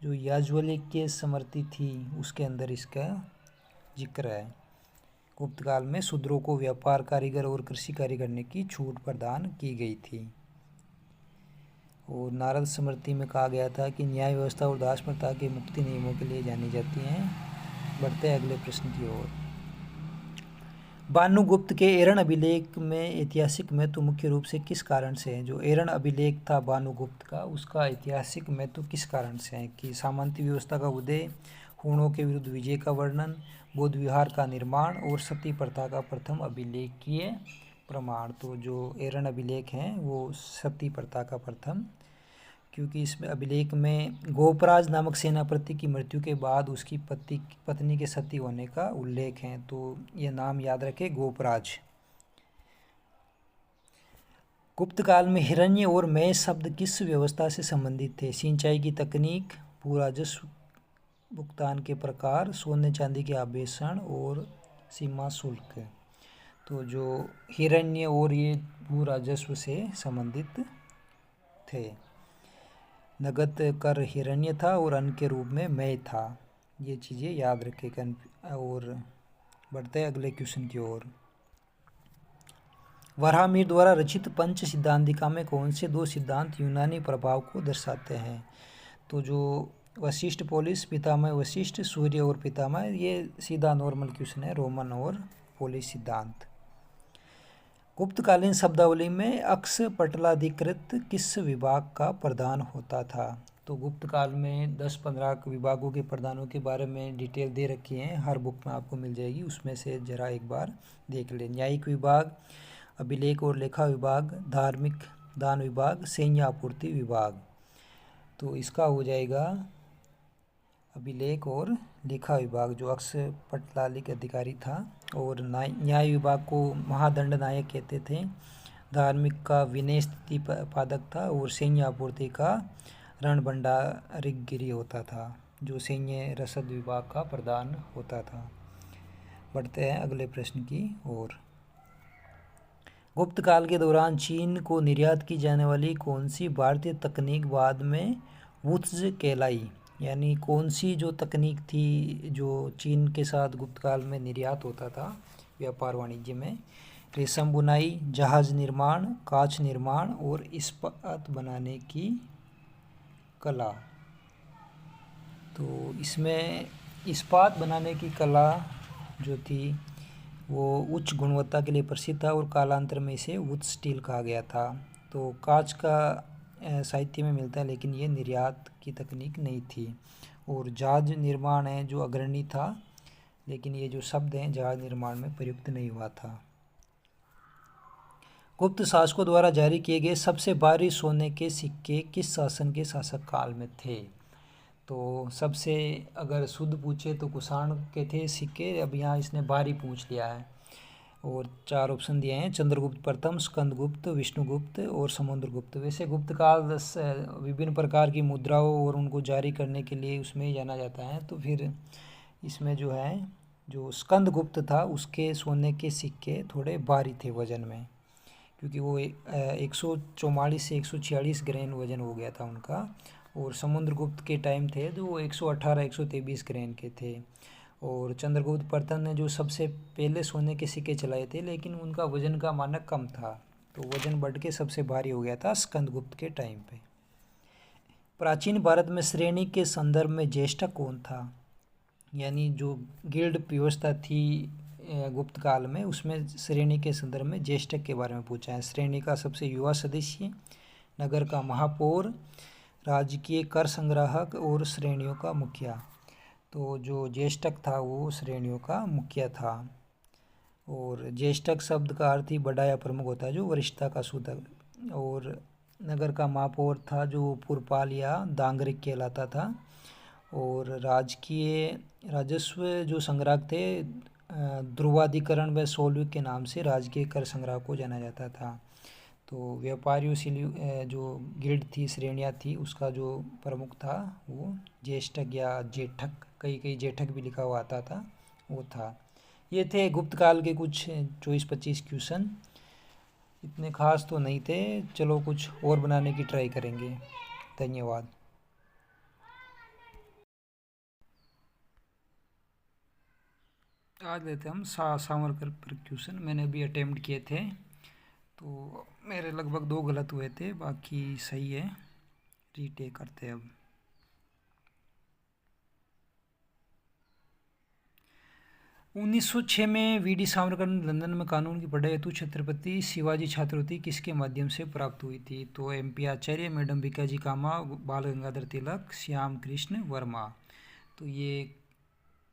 जो याज्ञवल्क्य स्मृति थी उसके अंदर इसका जिक्र है। गुप्त काल में शूद्रों को व्यापार, कारीगर और कृषि कार्य करने की छूट प्रदान की गई थी। और नारद स्मृति में कहा गया था कि न्याय व्यवस्था और दास प्रथा के मुक्ति नियमों के लिए जानी जाती हैं। बढ़ते हैं अगले प्रश्न की ओर। भानुगुप्त के एरन अभिलेख में ऐतिहासिक महत्व मुख्य रूप से किस कारण से है? जो एरन अभिलेख था भानुगुप्त का, उसका ऐतिहासिक महत्व किस कारण से है? कि सामंती व्यवस्था का उदय, हूणों के विरुद्ध विजय का वर्णन, बौद्ध विहार का निर्माण और सती प्रथा का प्रथम अभिलेखीय प्रमाण। तो जो एरन अभिलेख हैं वो सती प्रथा का प्रथम, क्योंकि इसमें अभिलेख में गोपराज नामक सेनापति की मृत्यु के बाद उसकी पत्नी के सती होने का उल्लेख है, तो ये नाम याद रखें, गोपराज। गुप्त काल में हिरण्य और मय शब्द किस व्यवस्था से संबंधित थे? सिंचाई की तकनीक, भू राजस्व भुगतान के प्रकार, सोने चांदी के आभूषण और सीमा शुल्क। तो जो हिरण्य और ये भू राजस्व से संबंधित थे। नगद कर हिरण्य था और अन्न के रूप में मय था। ये चीज़ें याद रखें। और बढ़ते हैं अगले क्वेश्चन की ओर। वराहमिहिर द्वारा रचित पंच सिद्धांतिका में कौन से 2 सिद्धांत यूनानी प्रभाव को दर्शाते हैं? तो जो वशिष्ठ पोलिस, पितामह वशिष्ठ, सूर्य और पितामह, ये सीधा नॉर्मल क्वेश्चन है, रोमन और पोलिस सिद्धांत। गुप्तकालीन शब्दावली में अक्ष पटलाधिकृत किस विभाग का प्रधान होता था? तो गुप्त काल में 10-15 विभागों के प्रधानों के बारे में डिटेल दे रखी है, हर बुक में आपको मिल जाएगी, उसमें से जरा एक बार देख लें। न्यायिक विभाग, अभिलेख और लेखा विभाग, धार्मिक दान विभाग, सैन्य आपूर्ति विभाग। तो इसका हो जाएगा अभिलेख और लेखा विभाग, जो अक्ष पटलालिक अधिकारी था। और न्याय विभाग को महादंड नायक कहते थे। धार्मिक का विनय स्थिति पादक था, और सैन्य आपूर्ति का रणभंडारगिरी होता था, जो सैन्य रसद विभाग का प्रधान होता था। बढ़ते हैं अगले प्रश्न की ओर। गुप्त काल के दौरान चीन को निर्यात की जाने वाली कौन सी भारतीय तकनीक बाद में वुत्ज कहलाई? यानी कौन सी जो तकनीक थी जो चीन के साथ गुप्त काल में निर्यात होता था व्यापार वाणिज्य में? रेशम बुनाई, जहाज निर्माण, कांच निर्माण और इस्पात बनाने की कला। तो इसमें इस्पात बनाने की कला जो थी वो उच्च गुणवत्ता के लिए प्रसिद्ध था, और कालांतर में इसे वुत्ज स्टील कहा गया था। तो कांच का साहित्य में मिलता है, लेकिन ये निर्यात की तकनीक नहीं थी। और जहाज निर्माण है जो अग्रणी था, लेकिन ये जो शब्द हैं जहाज निर्माण में प्रयुक्त नहीं हुआ था। गुप्त शासकों द्वारा जारी किए गए सबसे भारी सोने के सिक्के किस शासन के शासक काल में थे? तो सबसे अगर शुद्ध पूछे तो कुषाण के थे सिक्के। अब यहाँ इसने भारी पूछ लिया है, और 4 ऑप्शन दिए हैं, चंद्रगुप्त प्रथम, स्कंदगुप्त, विष्णुगुप्त और समुद्रगुप्त। वैसे गुप्त काल विभिन्न प्रकार की मुद्राओं और उनको जारी करने के लिए उसमें ही जाना जाता है। तो फिर इसमें जो है, जो स्कंदगुप्त था उसके सोने के सिक्के थोड़े भारी थे वजन में, क्योंकि वो 144 से 146 ग्रेन वजन हो गया था उनका। और समुद्रगुप्त के टाइम थे तो वो 118 123 ग्रेन के थे। और चंद्रगुप्त प्रथम ने जो सबसे पहले सोने के सिक्के चलाए थे, लेकिन उनका वजन का मानक कम था, तो वजन बढ़ के सबसे भारी हो गया था स्कंदगुप्त के टाइम पे। प्राचीन भारत में श्रेणी के संदर्भ में ज्येष्ठ कौन था? यानी जो गिल्ड व्यवस्था थी गुप्त काल में, उसमें श्रेणी के संदर्भ में ज्येष्ठ के बारे में पूछा है। श्रेणी का सबसे युवा सदस्य, नगर का महापौर, राजकीय कर संग्राहक और श्रेणियों का मुखिया। तो जो ज्येष्ठक था वो श्रेणियों का मुखिया था। और ज्येष्ठक शब्द का अर्थ ही बड़ा या प्रमुख होता है, जो वरिष्ठता का सूचक। और नगर का महापौर था जो पुरपाल या दांगरिक कहलाता था। और राजकीय राजस्व जो संग्राहक थे ध्रुवाधिकरण व सोल्विक के नाम से राजकीय कर संग्रह को जाना जाता था। तो व्यापारियों से जो गिल्ड थी, श्रेणियाँ थी, उसका जो प्रमुख था वो ज्येष्ठक या जेठक, कई कई जेठक भी लिखा हुआ आता था, वो था। ये थे गुप्त काल के कुछ 24-25 क्वेश्चन। इतने खास तो नहीं थे, चलो कुछ और बनाने की ट्राई करेंगे। धन्यवाद। आज लेते हम सावरकर पर क्वेश्चन। मैंने भी अटेम्प्ट किए थे, तो मेरे लगभग 2 गलत हुए थे, बाकी सही है। रीटेक करते हैं अब। 1906 में वी.डी. सावरकर ने लंदन में कानून की पढ़ाई हेतु छत्रपति शिवाजी छात्रवृत्ति किसके माध्यम से प्राप्त हुई थी? तो एम.पी. आचार्य, मैडम भिकाजी कामा, बाल गंगाधर तिलक, श्याम कृष्ण वर्मा। तो ये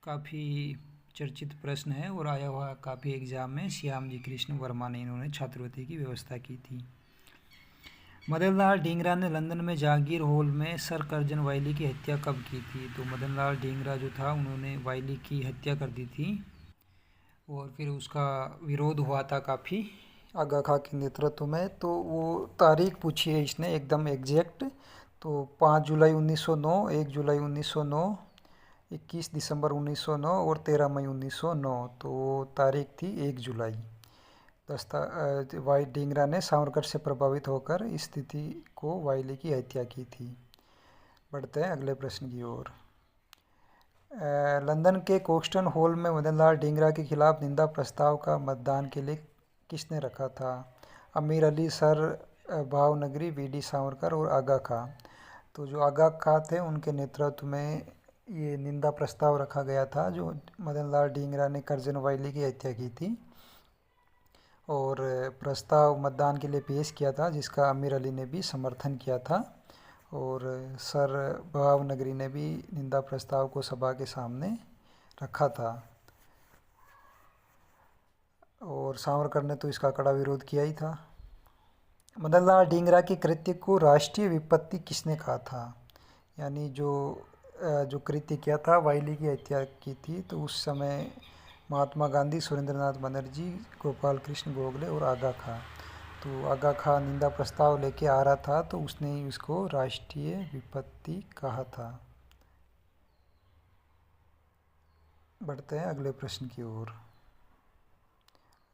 काफ़ी चर्चित प्रश्न है और आया हुआ काफ़ी एग्जाम में। श्याम जी कृष्ण वर्मा ने इन्होंने छात्रवृत्ति की व्यवस्था की थी। मदन लाल ढींगरा ने लंदन में जहांगीर हॉल में सर कर्जन वायली की हत्या कब की थी? तो मदन लाल ढींगरा जो था, उन्होंने वायली की हत्या कर दी थी और फिर उसका विरोध हुआ था काफ़ी आगा खां के नेतृत्व में। तो वो तारीख पूछी है इसने एकदम एग्जैक्ट। तो 5 जुलाई 1909, 1 जुलाई 1909, 21 दिसंबर 1909 और 13 मई 1909। तो तारीख थी 1 जुलाई। वाई ढींगरा ने सावरकर से प्रभावित होकर इस स्थिति को वायली की हत्या की थी। बढ़ते हैं अगले प्रश्न की ओर। लंदन के कोक्स्टन हॉल में मदन लाल ढींगरा के खिलाफ निंदा प्रस्ताव का मतदान के लिए किसने रखा था? अमीर अली, सर भावनगरी, वी.डी. सावरकर और आगा खां। तो जो आगा खां थे, उनके नेतृत्व में ये निंदा प्रस्ताव रखा गया था, जो मदन लाल ढींगरा ने कर्जन वायली की हत्या की थी। और प्रस्ताव मतदान के लिए पेश किया था, जिसका अमीर अली ने भी समर्थन किया था और सर भावनगरी ने भी निंदा प्रस्ताव को सभा के सामने रखा था। और सावरकर ने तो इसका कड़ा विरोध किया ही था। मदन लाल ढींगरा के कृत्य को राष्ट्रीय विपत्ति किसने कहा था? यानी जो कृत्य किया था, वायली की हत्या की थी, तो उस समय महात्मा गांधी, सुरेंद्रनाथ बनर्जी, गोपाल कृष्ण गोखले और आगा खां। तो आगा खां निंदा प्रस्ताव लेके आ रहा था, तो उसने इसको राष्ट्रीय विपत्ति कहा था। बढ़ते हैं अगले प्रश्न की ओर।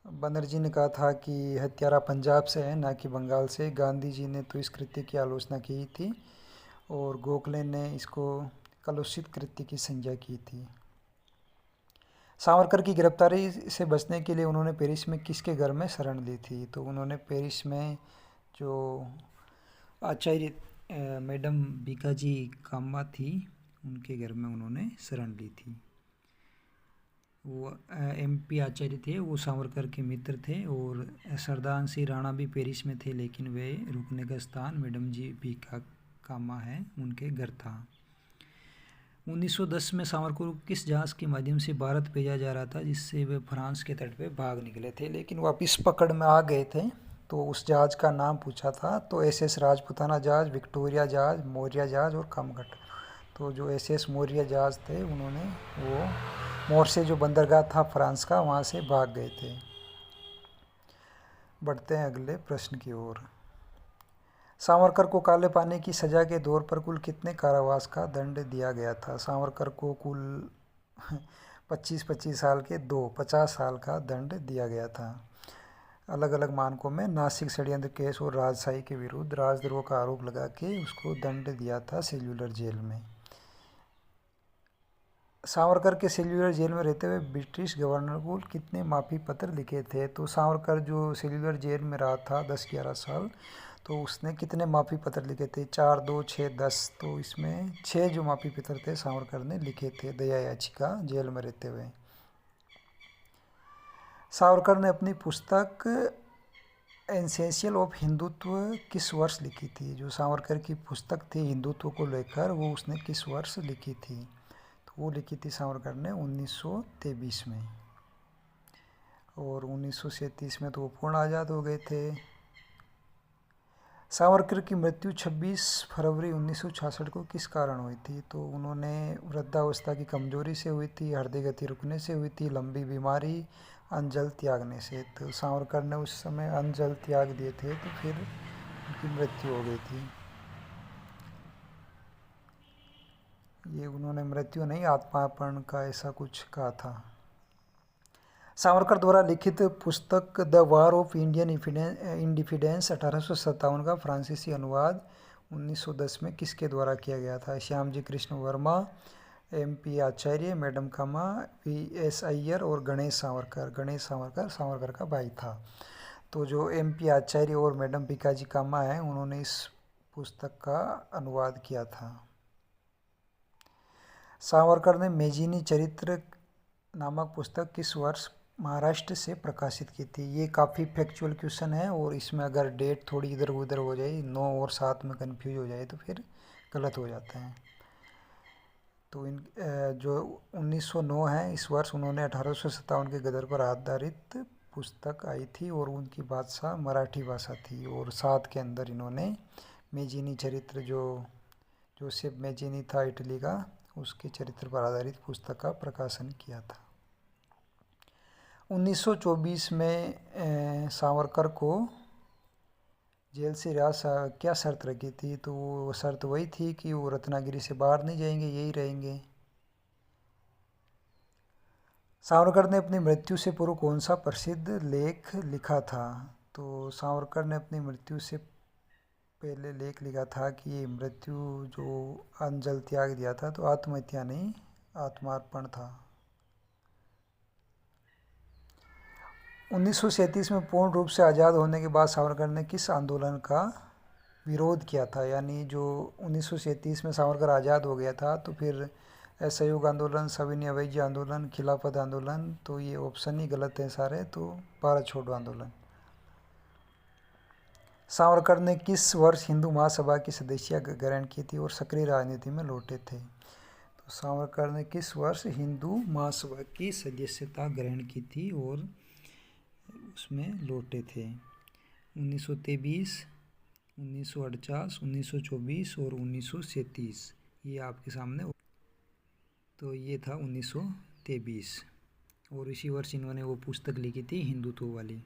बनर्जी ने कहा था कि हत्यारा पंजाब से है, ना कि बंगाल से। गांधी जी ने तो इस कृत्य की आलोचना की थी और गोखले ने इसको कलुषित कृत्य की संज्ञा की थी। सावरकर की गिरफ्तारी से बचने के लिए उन्होंने पेरिस में किसके घर में शरण ली थी? तो उन्होंने पेरिस में जो आचार्य मैडम भिकाजी कामा थी, उनके घर में उन्होंने शरण ली थी। वो एम.पी. आचार्य थे, वो सावरकर के मित्र थे। और सरदार सिंह राणा भी पेरिस में थे, लेकिन वे रुकने का स्थान मैडम जी भिका कामा है, उनके घर था। 1910 में सावरकर को किस जहाज़ के माध्यम से भारत भेजा जा रहा था, जिससे वे फ्रांस के तट पे भाग निकले थे, लेकिन वापस पकड़ में आ गए थे? तो उस जहाज़ का नाम पूछा था। तो एस.एस. राजपुताना जहाज़, विक्टोरिया जहाज़, मौर्य जहाज़ और कामगढ़। तो जो एस.एस. मौर्य जहाज़ थे, उन्होंने वो मोरसे जो बंदरगाह था फ्रांस का, वहाँ से भाग गए थे। बढ़ते हैं अगले प्रश्न की ओर। सावरकर को काले पानी की सज़ा के तौर पर कुल कितने कारावास का दंड दिया गया था? सावरकर को कुल 25-25 साल के 50 साल का दंड दिया गया था। अलग अलग मानकों में नासिक षड्यंत्र केस और राजशाही के विरुद्ध राजद्रोह का आरोप लगा के उसको दंड दिया था सेल्यूलर जेल में। सावरकर के सेल्यूलर जेल में रहते हुए ब्रिटिश गवर्नर को कितने माफ़ी पत्र लिखे थे? तो सावरकर जो सेल्यूलर जेल में रहा था 10-11 साल, तो उसने कितने माफ़ी पत्र लिखे थे? 4, 2, 6, 10। तो इसमें 6 जो माफ़ी पत्र थे सावरकर ने लिखे थे दया याचिका जेल में रहते हुए। सावरकर ने अपनी पुस्तक एसेंशियल ऑफ हिंदुत्व किस वर्ष लिखी थी? जो सावरकर की पुस्तक थी हिंदुत्व को लेकर, वो उसने किस वर्ष लिखी थी? तो वो लिखी थी सावरकर ने 1923 में। और 1937 में तो वो पूर्ण आज़ाद हो गए थे। सावरकर की मृत्यु 26 फरवरी 1966 को किस कारण हुई थी? तो उन्होंने वृद्धावस्था की कमजोरी से हुई थी, हृदय गति रुकने से हुई थी, लंबी बीमारी, अन्न जल त्यागने से। तो सावरकर ने उस समय अन्न जल त्याग दिए थे, तो फिर उनकी मृत्यु हो गई थी। ये उन्होंने मृत्यु नहीं, आत्मार्पण का ऐसा कुछ कहा था। सावरकर द्वारा लिखित पुस्तक the war of Indian independence 1857 का फ्रांसीसी अनुवाद 1910 में किसके द्वारा किया गया था? श्यामजी कृष्ण वर्मा, MP आचार्य, मैडम कामा, VS अय्यर और गणेश सावरकर। गणेश सावरकर सावरकर का भाई था। तो जो MP आचार्य और मैडम भिकाजी कामा हैं, उन्होंने इस पुस्तक का अनुवाद किया था। सावरकर ने मेजिनी चरित्र नामक पुस्तक किस वर्ष महाराष्ट्र से प्रकाशित की थी? ये काफ़ी फैक्चुअल क्वेश्चन है, और इसमें अगर डेट थोड़ी इधर उधर हो जाए, 9 और 7 में कंफ्यूज हो जाए, तो फिर गलत हो जाता है। तो इन जो 1909 है, इस वर्ष उन्होंने 1857 के गदर पर आधारित पुस्तक आई थी, और उनकी भाषा मराठी भाषा थी। और 7 के अंदर इन्होंने मेजिनी चरित्र, जो जोसेफ मेजिनी था इटली का, उसके चरित्र पर आधारित पुस्तक का प्रकाशन किया था। 1924 में सावरकर को जेल से रिहा क्या शर्त रखी थी? तो वो शर्त वही थी कि वो रत्नागिरी से बाहर नहीं जाएंगे, यही रहेंगे। सावरकर ने अपनी मृत्यु से पूर्व कौन सा प्रसिद्ध लेख लिखा था? तो सावरकर ने अपनी मृत्यु से पहले लेख लिखा था कि ये मृत्यु जो अन्न जल त्याग दिया था, तो आत्महत्या नहीं, आत्मार्पण था। 1937 में पूर्ण रूप से आज़ाद होने के बाद सावरकर ने किस आंदोलन का विरोध किया था? यानी जो 1937 में सावरकर आज़ाद हो गया था, तो फिर असहयोग आंदोलन, सविनय अवैध आंदोलन, खिलाफत आंदोलन, तो ये ऑप्शन ही गलत हैं सारे। तो भारत छोड़ो आंदोलन। सावरकर ने किस वर्ष हिंदू महासभा की सदस्यता ग्रहण की थी और सक्रिय राजनीति में लौटे थे? तो सावरकर ने किस वर्ष हिंदू महासभा की सदस्यता ग्रहण की थी और उसमें लौटे थे? 1923, 1948, 1924 और 1937। ये आपके सामने। तो ये था 1923, और इसी वर्ष इन्होंने वो पुस्तक लिखी थी हिंदुत्व वाली।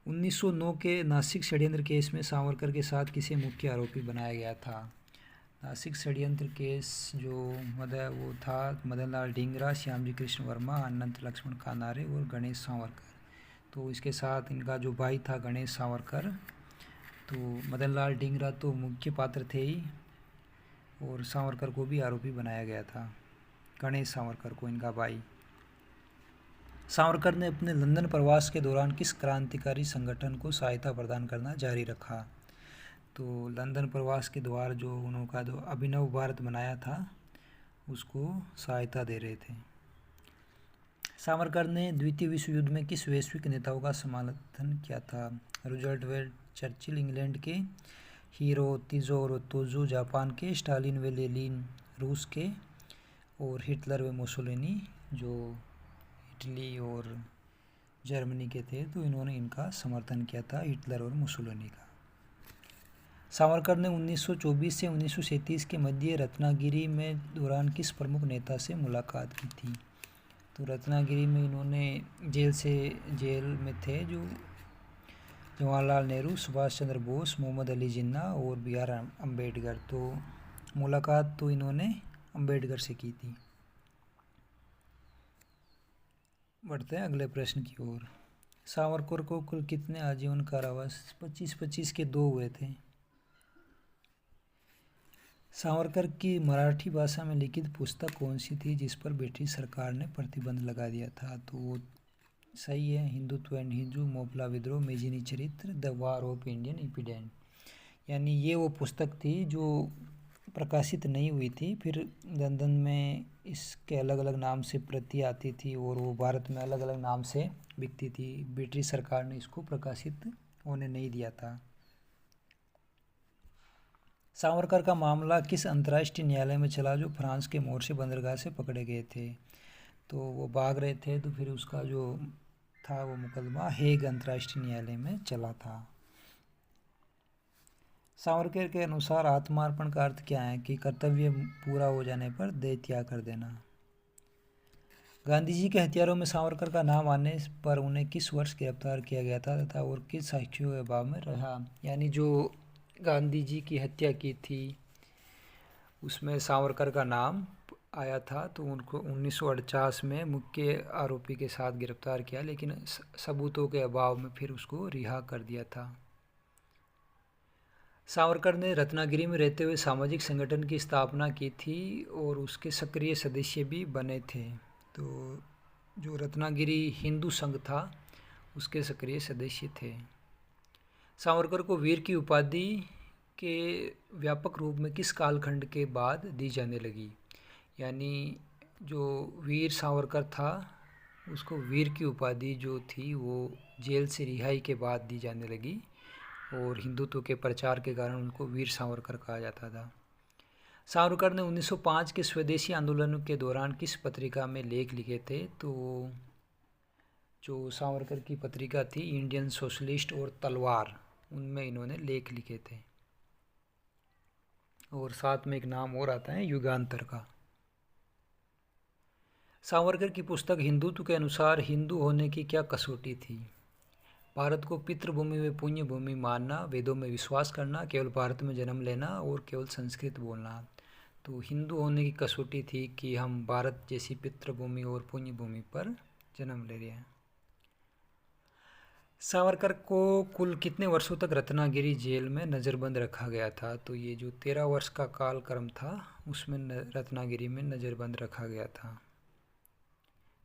1909 के नासिक षड्यंत्र केस में सावरकर के साथ किसे मुख्य आरोपी बनाया गया था? नासिक षड्यंत्र केस जो वो था मदनलाल ढींगरा, श्यामजी कृष्ण वर्मा, अनंत लक्ष्मण कानारे और गणेश सावरकर। तो इसके साथ इनका जो भाई था गणेश सावरकर, तो मदनलाल ढींगरा तो मुख्य पात्र थे ही, और सावरकर को भी आरोपी बनाया गया था, गणेश सावरकर को, इनका भाई। सावरकर ने अपने लंदन प्रवास के दौरान किस क्रांतिकारी संगठन को सहायता प्रदान करना जारी रखा? तो लंदन प्रवास के द्वारा जो उनका जो अभिनव भारत बनाया था, उसको सहायता दे रहे थे। सावरकर ने द्वितीय विश्व युद्ध में किस वैश्विक नेताओं का समर्थन किया था? रूजवेल्ट, चर्चिल इंग्लैंड के, हिरोशिमा और तोजो जापान के, स्टालिन व लेनिन रूस के, और हिटलर व मुसोलिनी जो इटली और जर्मनी के थे। तो इन्होंने इनका समर्थन किया था, हिटलर और मुसोलिनी का। सावरकर ने 1924 से 1937 के मध्य रत्नागिरी में दौरान किस प्रमुख नेता से मुलाकात की थी? तो रत्नागिरी में इन्होंने जेल में थे जो जवाहरलाल नेहरू, सुभाष चंद्र बोस, मोहम्मद अली जिन्ना और BR अम्बेडकर। तो मुलाकात तो इन्होंने अम्बेडकर से की थी। बढ़ते हैं अगले प्रश्न की ओर। सावरकर को कुल कितने आजीवन कारावास? 25-25 के 2 हुए थे। सावरकर की मराठी भाषा में लिखित पुस्तक कौन सी थी जिस पर ब्रिटिश सरकार ने प्रतिबंध लगा दिया था? तो वो सही है, हिंदुत्व एंड हिंदू, मोपला विद्रोह, मेजिनी चरित्र, the war of Indian independence. यानी ये वो पुस्तक थी जो प्रकाशित नहीं हुई थी, फिर लंदन में इसके अलग अलग नाम से प्रति आती थी और वो भारत में अलग अलग नाम से बिकती थी। ब्रिटिश सरकार ने इसको प्रकाशित होने नहीं दिया था। सावरकर का मामला किस अंतर्राष्ट्रीय न्यायालय में चला जो फ्रांस के मोर्से बंदरगाह से पकड़े गए थे? तो वो भाग रहे थे, तो फिर उसका जो था वो मुकदमा हेग अंतर्राष्ट्रीय न्यायालय में चला था। सावरकर के अनुसार आत्मार्पण का अर्थ क्या है? कि कर्तव्य पूरा हो जाने पर देह त्याग कर देना। गांधी जी के हत्यारों में सावरकर का नाम आने पर उन्हें किस वर्ष गिरफ्तार किया गया था तथा और किस साक्ष्यों के अभाव में रहा? यानी जो गांधी जी की हत्या की थी उसमें सावरकर का नाम आया था, तो उनको 1948 में मुख्य आरोपी के साथ गिरफ्तार किया, लेकिन सबूतों के अभाव में फिर उसको रिहा कर दिया था। सावरकर ने रत्नागिरी में रहते हुए सामाजिक संगठन की स्थापना की थी और उसके सक्रिय सदस्य भी बने थे। तो जो रत्नागिरी हिंदू संघ था उसके सक्रिय सदस्य थे। सावरकर को वीर की उपाधि के व्यापक रूप में किस कालखंड के बाद दी जाने लगी? यानी जो वीर सावरकर था उसको वीर की उपाधि जो थी वो जेल से रिहाई के बाद दी जाने लगी और हिंदुत्व के प्रचार के कारण उनको वीर सावरकर कहा जाता था। सावरकर ने 1905 के स्वदेशी आंदोलन के दौरान किस पत्रिका में लेख लिखे थे? तो जो सावरकर की पत्रिका थी इंडियन सोशलिस्ट और तलवार, उनमें इन्होंने लेख लिखे थे। और साथ में एक नाम और आता है युगांतर का। सावरकर की पुस्तक हिंदुत्व के अनुसार हिंदू होने की क्या कसौटी थी? भारत को पितृभूमि व पुण्य भूमि मानना, वेदों में विश्वास करना, केवल भारत में जन्म लेना और केवल संस्कृत बोलना। तो हिंदू होने की कसौटी थी कि हम भारत जैसी पितृभूमि और पुण्य भूमि पर जन्म ले रहे हैं। सावरकर को कुल कितने वर्षों तक रत्नागिरी जेल में नज़रबंद रखा गया था? तो ये जो 13 वर्ष का कालक्रम था उसमें रत्नागिरी में नज़रबंद रखा गया था।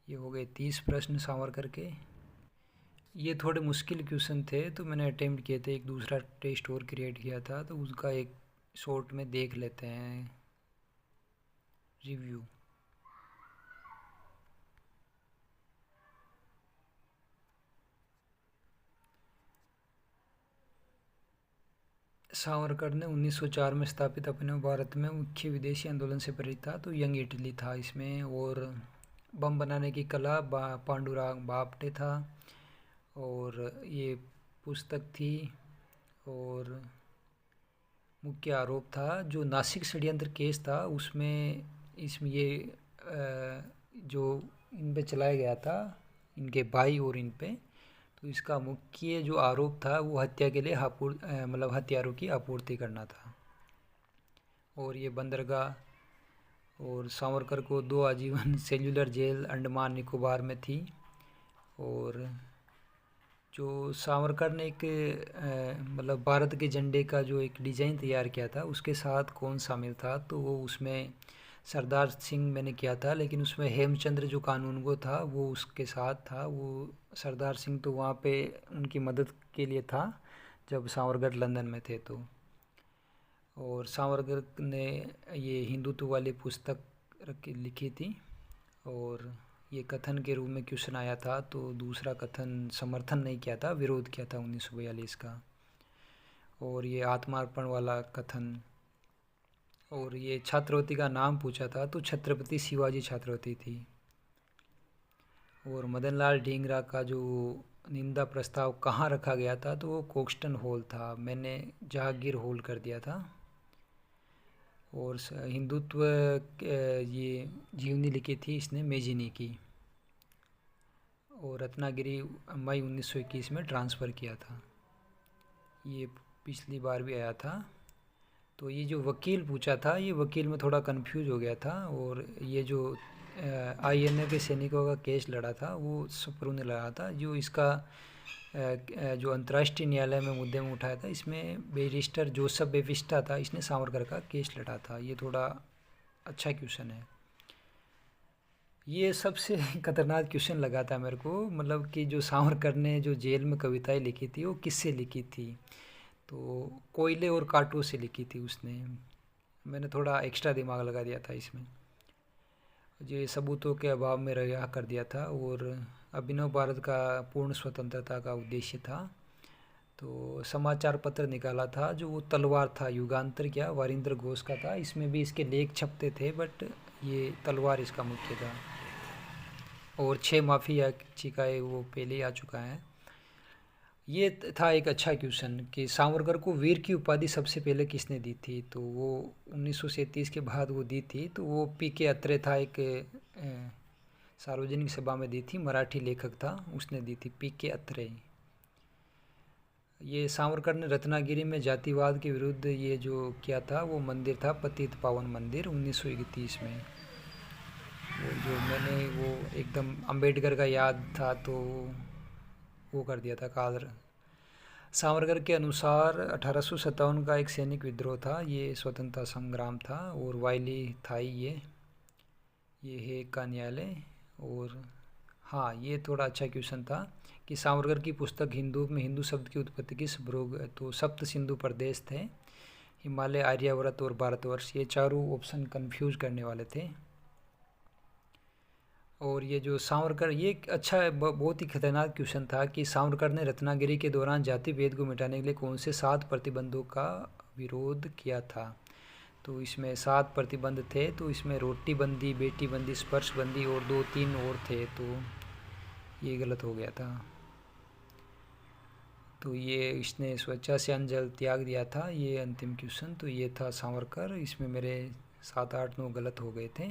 ये हो गए 30 प्रश्न सावरकर के। ये थोड़े मुश्किल क्वेश्चन थे तो मैंने अटेम्प्ट किए थे, एक दूसरा टेस्ट और क्रिएट किया था, तो उसका एक शॉर्ट में देख लेते हैं रिव्यू। सावरकर ने 1904 में स्थापित अपने भारत में मुख्य विदेशी आंदोलन से प्रेरित था, तो यंग इटली था इसमें, और बम बनाने की कला पांडुरंग बापटे था, और ये पुस्तक थी, और मुख्य आरोप था जो नासिक षड्यंत्र केस था उसमें इसमें ये जो इन पे चलाया गया था इनके भाई और इन पे, तो इसका मुख्य जो आरोप था वो हत्या के लिए मतलब हथियारों की आपूर्ति करना था। और ये बंदरगाह और सावरकर को 2 आजीवन सेल्युलर जेल अंडमान निकोबार में थी। और जो सावरकर ने एक मतलब भारत के झंडे का जो एक डिज़ाइन तैयार किया था उसके साथ कौन शामिल था? तो वो उसमें सरदार सिंह मैंने किया था, लेकिन उसमें हेमचंद्र जो कानूनगो था वो उसके साथ था। वो सरदार सिंह तो वहाँ पे उनकी मदद के लिए था जब सावरकर लंदन में थे तो। और सावरकर ने ये हिंदुत्व वाली पुस्तक लिखी थी और ये कथन के रूप में क्वेश्चन आया था, तो दूसरा कथन समर्थन नहीं किया था, विरोध किया था 1942 का। और ये आत्मार्पण वाला कथन, और ये छात्रवृत्ति का नाम पूछा था तो छत्रपति शिवाजी छात्रवृत्ति थी। और मदन लाल ढींगरा का जो निंदा प्रस्ताव कहाँ रखा गया था? तो वो कोक्स्टन हॉल था, मैंने जहांगीर हॉल कर दिया था। और हिंदुत्व ये जीवनी लिखी थी इसने मेजिनी की, और रत्नागिरी मई 1921 में ट्रांसफ़र किया था। ये पिछली बार भी आया था। तो ये जो वकील पूछा था, ये वकील में थोड़ा कंफ्यूज हो गया था। और ये जो INA के सैनिकों का केस लड़ा था वो सुप्रू ने लड़ा था। जो इसका जो अंतर्राष्ट्रीय न्यायालय में मुद्दे में उठाया था, इसमें बैरिस्टर जोसेफ बेविस्टा था, इसने सावरकर का केस लड़ा था। ये थोड़ा अच्छा क्वेश्चन है। ये सबसे खतरनाक क्वेश्चन लगा था मेरे को, मतलब कि जो सावरकर ने जो जेल में कविताएं लिखी थी वो किससे लिखी थी। तो कोयले और कांटों से लिखी थी उसने। मैंने थोड़ा एक्स्ट्रा दिमाग लगा दिया था इसमें, ये सबूतों के अभाव में रिहा कर दिया था। और अभिनव भारत का पूर्ण स्वतंत्रता का उद्देश्य था। तो समाचार पत्र निकाला था जो वो तलवार था, युगांतर क्या वारिंद्र घोष का था, इसमें भी इसके लेख छपते थे, बट ये तलवार इसका मुख्य था। और 6 माफ़ी याचिकाएँ वो पहले ही आ चुका है। ये था एक अच्छा क्वेश्चन कि सावरकर को वीर की उपाधि सबसे पहले किसने दी थी। तो वो 1937 के बाद वो दी थी, तो वो पी.के. अत्रे था, एक सार्वजनिक सभा में दी थी, मराठी लेखक था, उसने दी थी, पी.के. अत्रे। ये सावरकर ने रत्नागिरी में जातिवाद के विरुद्ध ये जो किया था, वो मंदिर था पतित पावन मंदिर 1931 में। वो जो मैंने वो एकदम अंबेडकर का याद था तो वो कर दिया था कादर। सावरकर के अनुसार 1857 का एक सैनिक विद्रोह था, ये स्वतंत्रता संग्राम था। और वाइली थाई ये है का न्यायालय। और हाँ, ये थोड़ा अच्छा क्वेश्चन था कि सावरकर की पुस्तक हिंदू में हिंदू शब्द की उत्पत्ति किस भ्रूग, तो सप्त सिंधु प्रदेश थे, हिमालय, आर्यावर्त और भारतवर्ष, ये चारों ऑप्शन कंफ्यूज करने वाले थे। और ये जो सावरकर, ये एक अच्छा बहुत ही खतरनाक क्वेश्चन था कि सावरकर ने रत्नागिरी के दौरान जाति भेद को मिटाने के लिए कौन से 7 प्रतिबंधों का विरोध किया था। तो इसमें 7 प्रतिबंध थे, तो इसमें रोटी बंदी, बेटी बंदी, स्पर्श बंदी और 2-3 और थे, तो ये गलत हो गया था। तो ये इसने स्वेच्छा से अन्न जल त्याग दिया था, ये अंतिम क्वेश्चन। तो ये था सावरकर, इसमें मेरे 7, 8, 9 गलत हो गए थे।